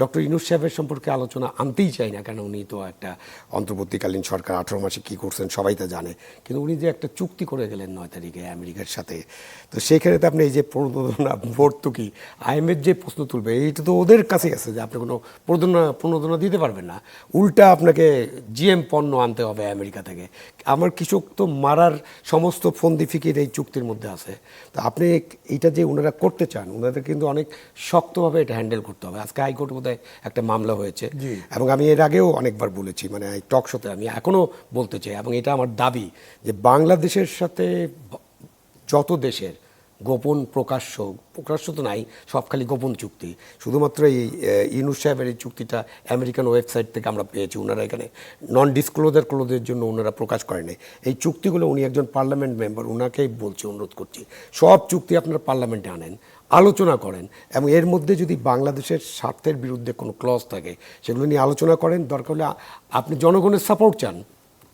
ডক্টর ইউনূস সাহেবের সম্পর্কে আলোচনা আনতেই চাই না, কারণ উনি তো একটা অন্তর্বর্তীকালীন সরকার, 18 মাসে কী করছেন সবাই তা জানে। কিন্তু উনি যে একটা চুক্তি করে গেলেন 9 তারিখে আমেরিকার সাথে, তো সেখানে তো আপনি এই যে প্রণোদনা ভর্তুকি, IMF যে প্রশ্ন তুলবে, এইটা তো ওদের কাছেই আছে যে আপনি কোনো প্রণোদনা দিতে পারবেন না, উল্টা আপনাকে GM পণ্য আনতে হবে আমেরিকা থেকে। আমার কৃষক তো মারার সমস্ত ফন্দি ফিকির এই চুক্তির মধ্যে আছে। তো আপনি এইটা যে ওনারা করতে চান, ওনাদের কিন্তু অনেক শক্তভাবে এটা হ্যান্ডেল করতে হবে। আজকে হাইকোর্ট বোধহয় একটা মামলা হয়েছে, এবং আমি এর আগেও অনেকবার বলেছি, মানে টক শোতে আমি এখনও বলতে চাই, এবং এটা আমার দাবি যে বাংলাদেশের সাথে যত দেশের গোপন প্রকাশ্য তো নাই, সব খালি গোপন চুক্তি। শুধুমাত্র এই ইউনূস সাহেবের এই চুক্তিটা আমেরিকান ওয়েবসাইট থেকে আমরা পেয়েছি, ওনারা এখানে নন ডিসক্লোজার ক্লোজের জন্য ওনারা প্রকাশ করেনি এই চুক্তিগুলো। উনি একজন পার্লামেন্ট মেম্বার, ওনাকেই বলছি, অনুরোধ করছি, সব চুক্তি আপনারা পার্লামেন্টে আনেন, আলোচনা করেন, এবং এর মধ্যে যদি বাংলাদেশের স্বার্থের বিরুদ্ধে কোনো ক্লজ থাকে সেগুলো নিয়ে আলোচনা করেন। দরকার হলে আপনি জনগণের সাপোর্ট চান,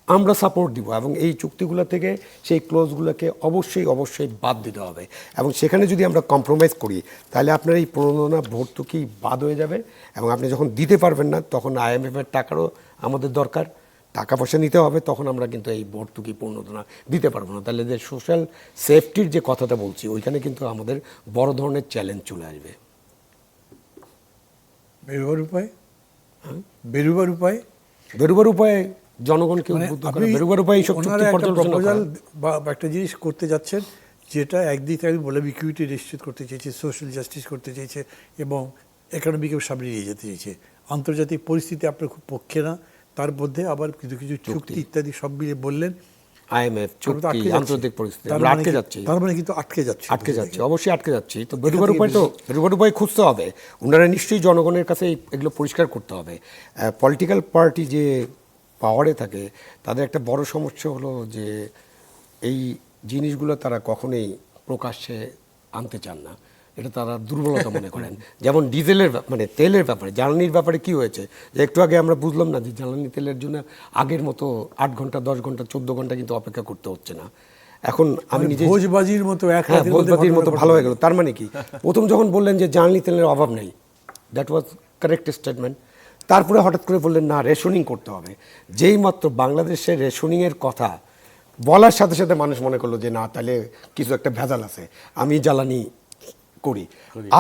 আমরা সাপোর্ট দিব, এবং এই চুক্তিগুলো থেকে সেই ক্লোজগুলোকে অবশ্যই বাদ দিতে হবে। এবং সেখানে যদি আমরা কম্প্রোমাইজ করি, তাহলে আপনার এই প্রণোদনা ভর্তুকি বাদ হয়ে যাবে, এবং আপনি যখন দিতে পারবেন না তখন IMF-এর টাকারও আমাদের দরকার, টাকা পয়সা নিতে হবে, তখন আমরা কিন্তু এই ভর্তুকি প্রণোদনা দিতে পারবো না। তাহলে যে সোশ্যাল সেফটির যে কথাটা বলছি, ওইখানে কিন্তু আমাদের বড় ধরনের চ্যালেঞ্জ চলে আসবে। বেরোবার উপায় জনগণকে উদ্বুদ্ধ করা, বেরোবার উপায় এইসব চুক্তি পর্যালোচনা করা। বা একটা জিনিস করতে যাচ্ছেন, যেটা একদিকে আমি বললাম ইকুইটি নিশ্চিত করতে চেয়েছে, সোশ্যাল জাস্টিস করতে চেয়েছে, এবং ইকোনমিকেও সামনে নিয়ে যেতে চেয়েছে। আন্তর্জাতিক পরিস্থিতি আপনার খুব পক্ষে না, তার মধ্যে আবার কিছু কিছু চুক্তি ইত্যাদি সব মিলিয়ে বললেন। IMF চুক্তি, আন্তর্জাতিক পরিস্থিতি, আটকে যাচ্ছে। তার মানে কিন্তু আটকে যাচ্ছে, অবশ্যই আটকে যাচ্ছে। তো বেরোবার উপায় খুঁজতে হবে। ওনারা নিশ্চয়ই জনগণের কাছে এগুলো পরিষ্কার করতে হবে। পলিটিক্যাল পার্টি যে পাওয়ারে থাকে, তাদের একটা বড় সমস্যা হলো যে এই জিনিসগুলো তারা কখনোই প্রকাশ্যে আনতে চান না, এটা তারা দুর্বলতা মনে করেন। যেমন ডিজেলের মানে তেলের ব্যাপারে, জ্বালানির ব্যাপারে কি হয়েছে, যে একটু আগে আমরা বুঝলাম না যে জ্বালানি তেলের জন্য আগের মতো 8 ঘন্টা 10 ঘন্টা 14 ঘন্টা কিন্তু অপেক্ষা করতে হচ্ছে না। এখন আমি নিজে ভোজবাজির মতো ভালো হয়ে গেল। তার মানে কি, প্রথম যখন বললেন যে জ্বালানি তেলের অভাব নেই, দ্যাট ওয়াজ কারেক্ট স্টেটমেন্ট। তারপরে হঠাৎ করে বললেন না, রেশনিং করতে হবে। যেই মাত্র বাংলাদেশের রেশনিংয়ের কথা বলার সাথে সাথে মানুষ মনে করলো যে না, তাহলে কিছু একটা ভেজাল আছে, আমি জ্বালানি করি।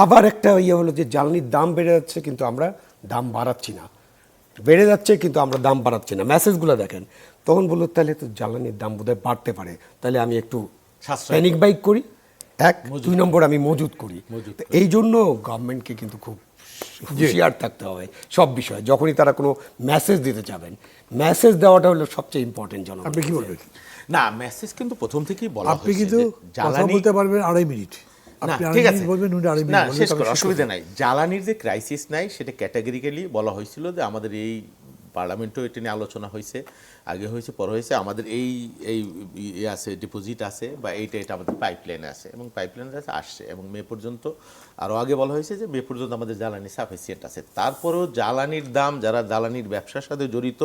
আবার একটা ইয়ে হলো যে জ্বালানির দাম বেড়ে যাচ্ছে কিন্তু আমরা দাম বাড়াচ্ছি না, বেড়ে যাচ্ছে কিন্তু আমরা দাম বাড়াচ্ছি না, মেসেজগুলো দেখেন। তখন বললো তাহলে তো জ্বালানির দাম বোধহয় বাড়তে পারে, তাহলে আমি একটু প্যানিক বাইক করি, 2 নম্বর আমি মজুত করি। তো এই জন্য গভর্নমেন্টকে কিন্তু খুব হুঁশিয়ার থাকতে হবে সব বিষয়ে, যখনই তারা কোনো মেসেজ দিতে যাবেন। মেসেজ দেওয়াটা হলো সবচেয়ে ইম্পর্টেন্ট। আপনি কি বলবেন? না, মেসেজ কিন্তু প্রথম থেকেই বলা আপনি হয়েছে কিন্তু যে কথা জ্বালানি বলতে পারবেন 2.5 মিনিট। না, আপনি ঠিক 2.5 আছে, মিনিট বলবেন, উনি 2.5 না মিনিট বলবেন, শেষ তারপর করো, শেষ অসুবিধা করবেন। নাই। জ্বালানির যে ক্রাইসিস নাই সেটা ক্যাটাগরিক্যালি বলা হয়েছিল যে আমাদের এই পার্লামেন্টেও এটা নিয়ে আলোচনা হয়েছে, আগে হয়েছে, পরে হয়েছে। আমাদের এই এই ইয়ে আছে, ডিপোজিট আছে, বা এটা আমাদের পাইপলাইনে আছে, এবং পাইপলাইনে আছে, আসছে, এবং মে পর্যন্ত, আরও আগে বলা হয়েছে যে মে পর্যন্ত আমাদের জ্বালানি সাফিসিয়েন্ট আছে। তারপরেও জ্বালানির দাম, যারা জ্বালানির ব্যবসার সাথে জড়িত,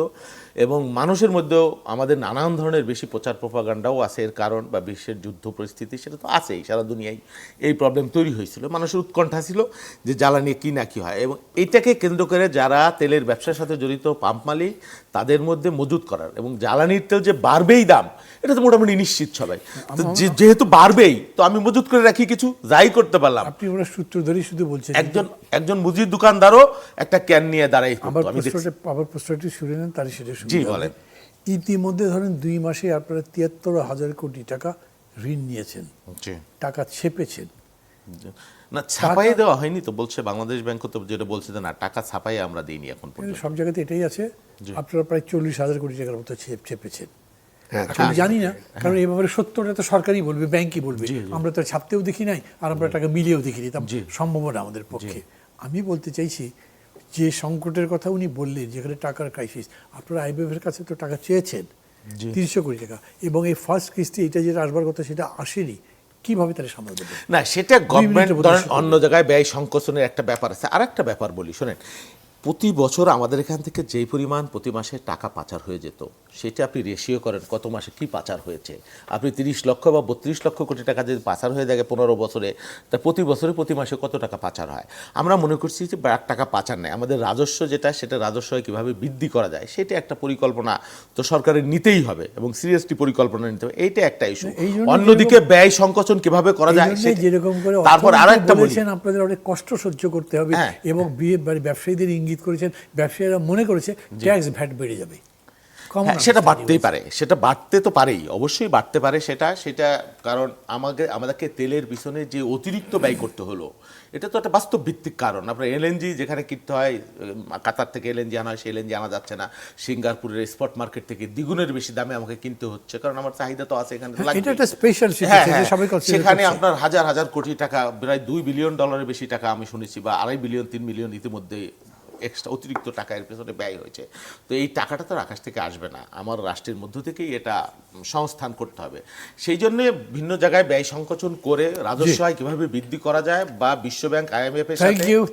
এবং মানুষের মধ্যেও আমাদের নানান ধরনের বেশি প্রচার প্রপাগান্ডাও আছে এর কারণ, বা বিশ্বের যুদ্ধ পরিস্থিতি, সেটা তো আছেই, সারা দুনিয়ায় এই প্রবলেম তৈরি হয়েছিল, মানুষের উৎকণ্ঠা ছিল যে জ্বালানি কি না কি হয়, এবং এইটাকে কেন্দ্র করে যারা তেলের ব্যবসার সাথে জড়িত পাম্প মালিক, তাদের মধ্যে মজুত করার, এবং জ্বালানির তেল যে বাড়বেই দাম, এটা তো মোটামুটি নিশ্চিত সবাই। তো যেহেতু বাড়বেই, তো আমি মজুত করে রাখি, কিছু যাই করতে পারলাম। আপনি ওরা সূত্র ধরেই শুধু বলছেন। একজন মুদির দোকানদারও একটা ক্যান নিয়ে দাঁড়াই। আবার প্রশ্নটি শুনে নেন, তারই সেটা শুনে। জি, বলেন। ইতিমধ্যে ধরেন 2 মাসে আপনারা 73,000 কোটি টাকা ঋণ নিয়েছেন, টাকা ছেপেছেন। না, ছাপাই দেওয়া হয়নি তো, বলছে বাংলাদেশ ব্যাংক তো যেটা বলছে যে না, টাকা ছাপাই আমরা দিইনি এখন পর্যন্ত। সব জায়গাতে এটাই আছে। আপনারা প্রায় 40,000 কোটি টাকার মতো ছেপেছেন। হ্যাঁ, আমি জানি না, কারণ এই ব্যাপারে সত্যটা তো সরকারই বলবে, ব্যাংকই বলবে। আমরা তো ছাপতেও দেখি নাই, আর আমরা টাকা মিলিয়েও দেখিনি, তা সম্ভব না আমাদের পক্ষে। আমি বলতে চাইছি যে সংকটের কথা উনি বললেন, যেখানে টাকার ক্রাইসিস, আপনারা IMF এর কাছে তো টাকা চেয়েছেন 300 কোটি টাকা, এবং এই ফার্স্ট কিস্তি এটা যেটা আসবার কথা সেটা আসেনি। কিভাবে তারা সামাল দেবে? না, সেটা গভর্নমেন্ট ধরেন অন্য জায়গায় ব্যয় সংকোচনের একটা ব্যাপার আছে। আর একটা ব্যাপার বলি, শোনেন, প্রতি বছর আমাদের এখান থেকে যেই পরিমাণ প্রতি মাসে টাকা পাচার হয়ে যেত, সেটা আপনি রেশিও করেন কত মাসে কি পাচার হয়েছে। আপনি 30 লক্ষ বা 32 লক্ষ কোটি টাকা যদি পাচার হয়ে থাকে 15 বছরে, তা প্রতি বছরে প্রতি মাসে কত টাকা পাচার হয়। আমরা মনে করছি যে টাকা পাচার নেই, আমাদের রাজস্ব যেটা, সেটা রাজস্ব কীভাবে বৃদ্ধি করা যায়, সেটা একটা পরিকল্পনা তো সরকারের নিতেই হবে, এবং সিরিয়াসলি পরিকল্পনা নিতে হবে, এইটা একটা ইস্যু। অন্যদিকে ব্যয় সংকোচন কিভাবে করা যায়, যেরকম করে তারপর আরো একটা বলেছেন, আপনাদের অনেক কষ্ট সহ্য করতে হবে, এবং ব্যবসায়ীদের ইঙ্গিত করেছেন, ব্যবসায়ীরা মনে করেছে ট্যাক্স ভ্যাট বেড়ে যাবে। সেটা বাড়তেই পারে, সেটা বাড়তে তো পারেই, অবশ্যই বাড়তে পারে সেটা কারণ আমাদেরকে তেলের পিছনে যে অতিরিক্ত ব্যয় করতে হলো, এটা তো একটা বাস্তব ভিত্তিক কারণ। আপনার LNG যেখানে কিনতে হয়, কাতার থেকে LNG আনা হয়, সেই LNG আনা যাচ্ছে না। সিঙ্গাপুরের স্পট মার্কেট থেকে দ্বিগুণের বেশি দামে আমাকে কিনতে হচ্ছে, কারণ আমার চাহিদা তো আছে এখানে। সেখানে আপনার হাজার হাজার কোটি টাকা, প্রায় $2 বিলিয়ন বেশি টাকা আমি শুনেছি, বা 2.5 বিলিয়ন 3 বিলিয়ন ইতিমধ্যে এক্সট্রা অতিরিক্ত টাকা এর পেছনে ব্যয় হয়েছে। তো এই টাকাটা তো আকাশ থেকে আসবে না, আমার রাষ্ট্রের মধ্য থেকেই এটা সংস্থান করতে হবে। সেই জন্যে ভিন্ন জায়গায় ব্যয় সংকোচন করে রাজস্ব আয় কীভাবে বৃদ্ধি করা যায়, বা বিশ্বব্যাংক IMF এর সাথে।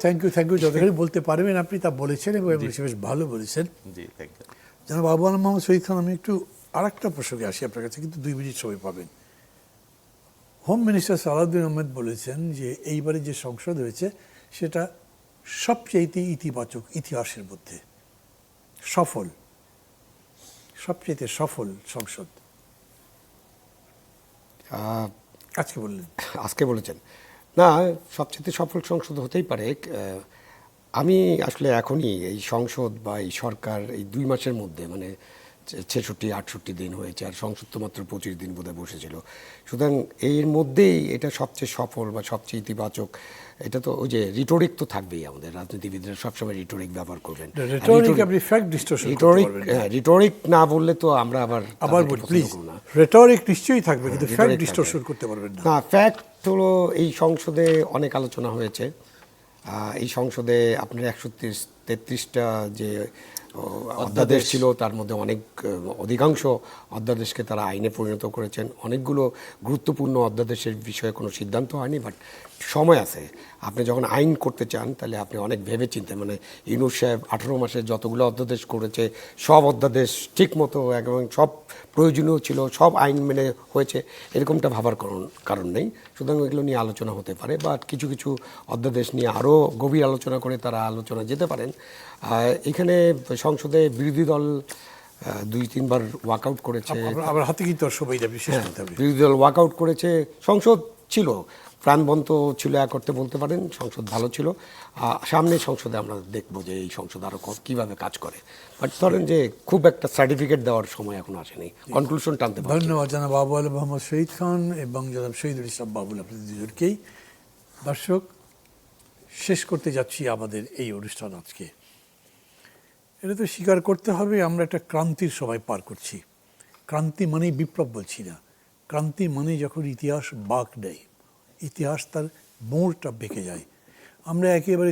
থ্যাংক ইউ যতখানি বলতে পারবেন আপনি তা বলেছেন, এবং বেশ ভালো বলেছেন। জি, থ্যাংক ইউ। জনাব আবু আলম মোহাম্মদ শহীদ খান, আমি একটু আরেকটা প্রসঙ্গে আসি আপনার কাছে, কিন্তু 2 মিনিট সময় পাবেন। হোম মিনিস্টার সালাউদ্দিন আহমেদ বলেছেন যে এইবারে যে সংসদ হয়েছে সেটা সবচেয়ে ইতিবাচক ইতিহাসের মধ্যে সবচেয়ে সফল সংসদ। আজকে বলেছেন না, সবচেয়ে সফল সংসদ হতেই পারে। আমি আসলে এখনই এই সংসদ বা এই সরকার এই 2 মাসের মধ্যে, মানে 66-68 দিন হয়েছে, আর সংসদ তো মাত্র 25 দিন বোধহয় বসেছিল। সুতরাং এর মধ্যেই এটা সবচেয়ে সফল বা সবচেয়ে ইতিবাচক। এটা তো ওই যে রিটোরিক তো থাকবেই, আমাদের রাজনীতিবিদরা সবসময় রিটোরিক ব্যবহার করবেন। রিটোরিক না বললে তো আমরা আবার রিটোরিক নিশ্চয়ই থাকবে, কিন্তু ফ্যাক্ট ডিসটরশন করতে পারবেন না। ফ্যাক্ট হলো এই সংসদে অনেক আলোচনা হয়েছে। এই সংসদে আপনার 133টা যে অধ্যাদেশ ছিল, তার মধ্যে অধিকাংশ অধ্যাদেশকে তারা আইনে পরিণত করেছেন। অনেকগুলো গুরুত্বপূর্ণ অধ্যাদেশের বিষয়ে কোনো সিদ্ধান্ত হয়নি, বাট সময় আছে। আপনি যখন আইন করতে চান তাহলে আপনি অনেক ভেবে চিন্তে, মানে ইউনূস সাহেব 18 মাসে যতগুলো অধ্যাদেশ করেছে, সব অধ্যাদেশ ঠিক মতো এবং সব প্রয়োজনীয় ছিল, সব আইন মেনে হয়েছে, এরকমটা ভাবার কারণ নেই। সুতরাং এগুলো নিয়ে আলোচনা হতে পারে, বা কিছু কিছু অধ্যাদেশ নিয়ে আরও গভীর আলোচনা করে তারা আলোচনা যেতে পারেন। এখানে সংসদে বিরোধী দল 2-3 বার ওয়াকআউট করেছে। বিরোধী দল ওয়াকআউট করেছে, সংসদ ছিল, প্রাণবন্ত ছিল এক অর্থে বলতে পারেন, সংসদ ভালো ছিল। সামনে সংসদে আমরা দেখবো যে এই সংসদ আরও কীভাবে কাজ করে। বাট ধরেন যে খুব একটা সার্টিফিকেট দেওয়ার সময় এখন আসেনি, কনক্লুশন টানতে পারছি। ধন্যবাদ জানাব আবু আলী মোহাম্মদ শহীদ খান এবং জনাব শহীদুল ইসলাম বাবুল, আপনাদের দুজনকেই। দর্শক, শেষ করতে যাচ্ছি আমাদের এই অনুষ্ঠান আজকে। এটা তো স্বীকার করতে হবে আমরা একটা ক্রান্তির সময় পার করছি। ক্রান্তি মানেই বিপ্লব বলছি না, ক্রান্তি মানে যখন ইতিহাস বাঁক নেয়, ইতিহাস তার মোড়টা বেঁকে যায়। আমরা একেবারে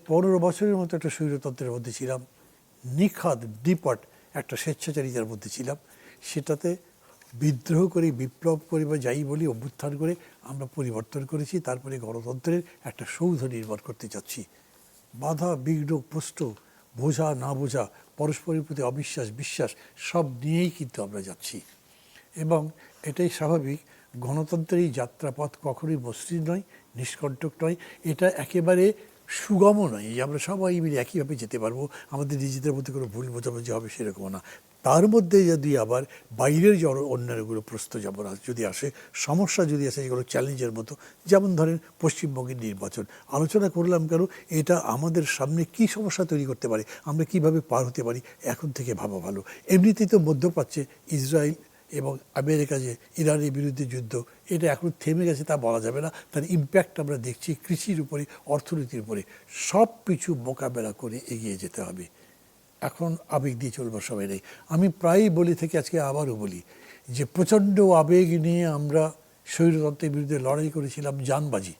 15 বছরের মতো একটা স্বৈরতন্ত্রের মধ্যে ছিলাম, নিখাদ ডিপট একটা স্বেচ্ছাচারিতার মধ্যে ছিলাম। সেটাতে বিদ্রোহ করে, বিপ্লব করে বা যাই বলি, অভ্যুত্থান করে আমরা পরিবর্তন করেছি। তারপরে গণতন্ত্রের একটা সৌধ নির্মাণ করতে যাচ্ছি। বাধা বিঘ্ন প্রশ্ন, বোঝা না বোঝা, পরস্পরের প্রতি অবিশ্বাস বিশ্বাস সব নিয়েই কিন্তু আমরা যাচ্ছি। এবং এটাই স্বাভাবিক। গণতন্ত্রের এই যাত্রাপথ কখনোই মসৃণ নয়, নিষ্কণ্টক নয়, এটা একেবারে সুগমও নয় যে আমরা সবাই মিলে একইভাবে যেতে পারবো, আমাদের নিজেদের মধ্যে কোনো ভুল বোঝাবুঝি হবে সেরকমও না। তার মধ্যে যদি আবার বাইরের যে অন্যান্যগুলো প্রশ্ন যেমন যদি আসে, সমস্যা যদি আসে, যেগুলো চ্যালেঞ্জের মতো, যেমন ধরেন পশ্চিমবঙ্গের নির্বাচন, আলোচনা করলাম কেন, এটা আমাদের সামনে কি সমস্যা তৈরি করতে পারে, আমরা কিভাবে পার হতে পারি, এখন থেকে ভাবা ভালো। এমনিতেই তো মধ্যপ্রাচ্যে ইসরায়েল এবং আমেরিকা যে ইরানের বিরুদ্ধে যুদ্ধ, এটা এখন থেমে গেছে তা বলা যাবে না। তার ইম্প্যাক্ট আমরা দেখছি কৃষির উপরে, অর্থনীতির উপরে। সব কিছু মোকাবেলা করে এগিয়ে যেতে হবে। এখন আবেগ দিয়ে চলবার সময় নেই। আমি প্রায়ই বলি থেকে আজকে আবারও বলি যে প্রচণ্ড আবেগ নিয়ে আমরা স্বৈরতন্ত্রের বিরুদ্ধে লড়াই করেছিলাম, জানবাজি,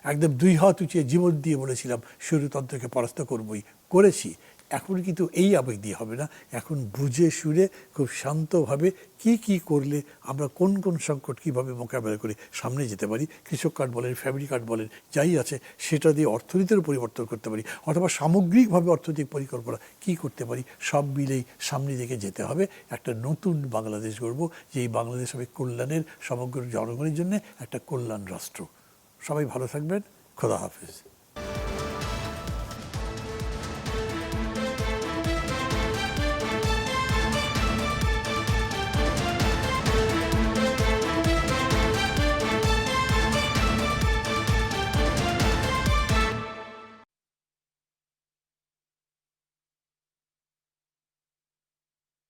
একদম 2 হাত উঁচিয়ে জীবন দিয়ে বলেছিলাম স্বৈরতন্ত্রকে পরাস্ত করবই, করেছি। এখন কিন্তু এই আবেগ দিয়ে হবে না, এখন বুঝে শুনে খুব শান্তভাবে কি করলে আমরা কোন সংকট কীভাবে মোকাবেলা করে সামনে যেতে পারি, কৃষক কার্ড বলেন, ফ্যামিলি কার্ড বলেন, যাই আছে সেটা দিয়ে অর্থনীতির পরিবর্তন করতে পারি, অথবা সামগ্রিকভাবে অর্থনৈতিক পরিকল্পনা কি করতে পারি, সব মিলেই সামনে দিকে যেতে হবে। একটা নতুন বাংলাদেশ গড়ব, যে এই বাংলাদেশ হবে কল্যাণের, সমগ্র জনগণের জন্য একটা কল্যাণ রাষ্ট্র। সবাই ভালো থাকবেন, খোদা হাফেজ।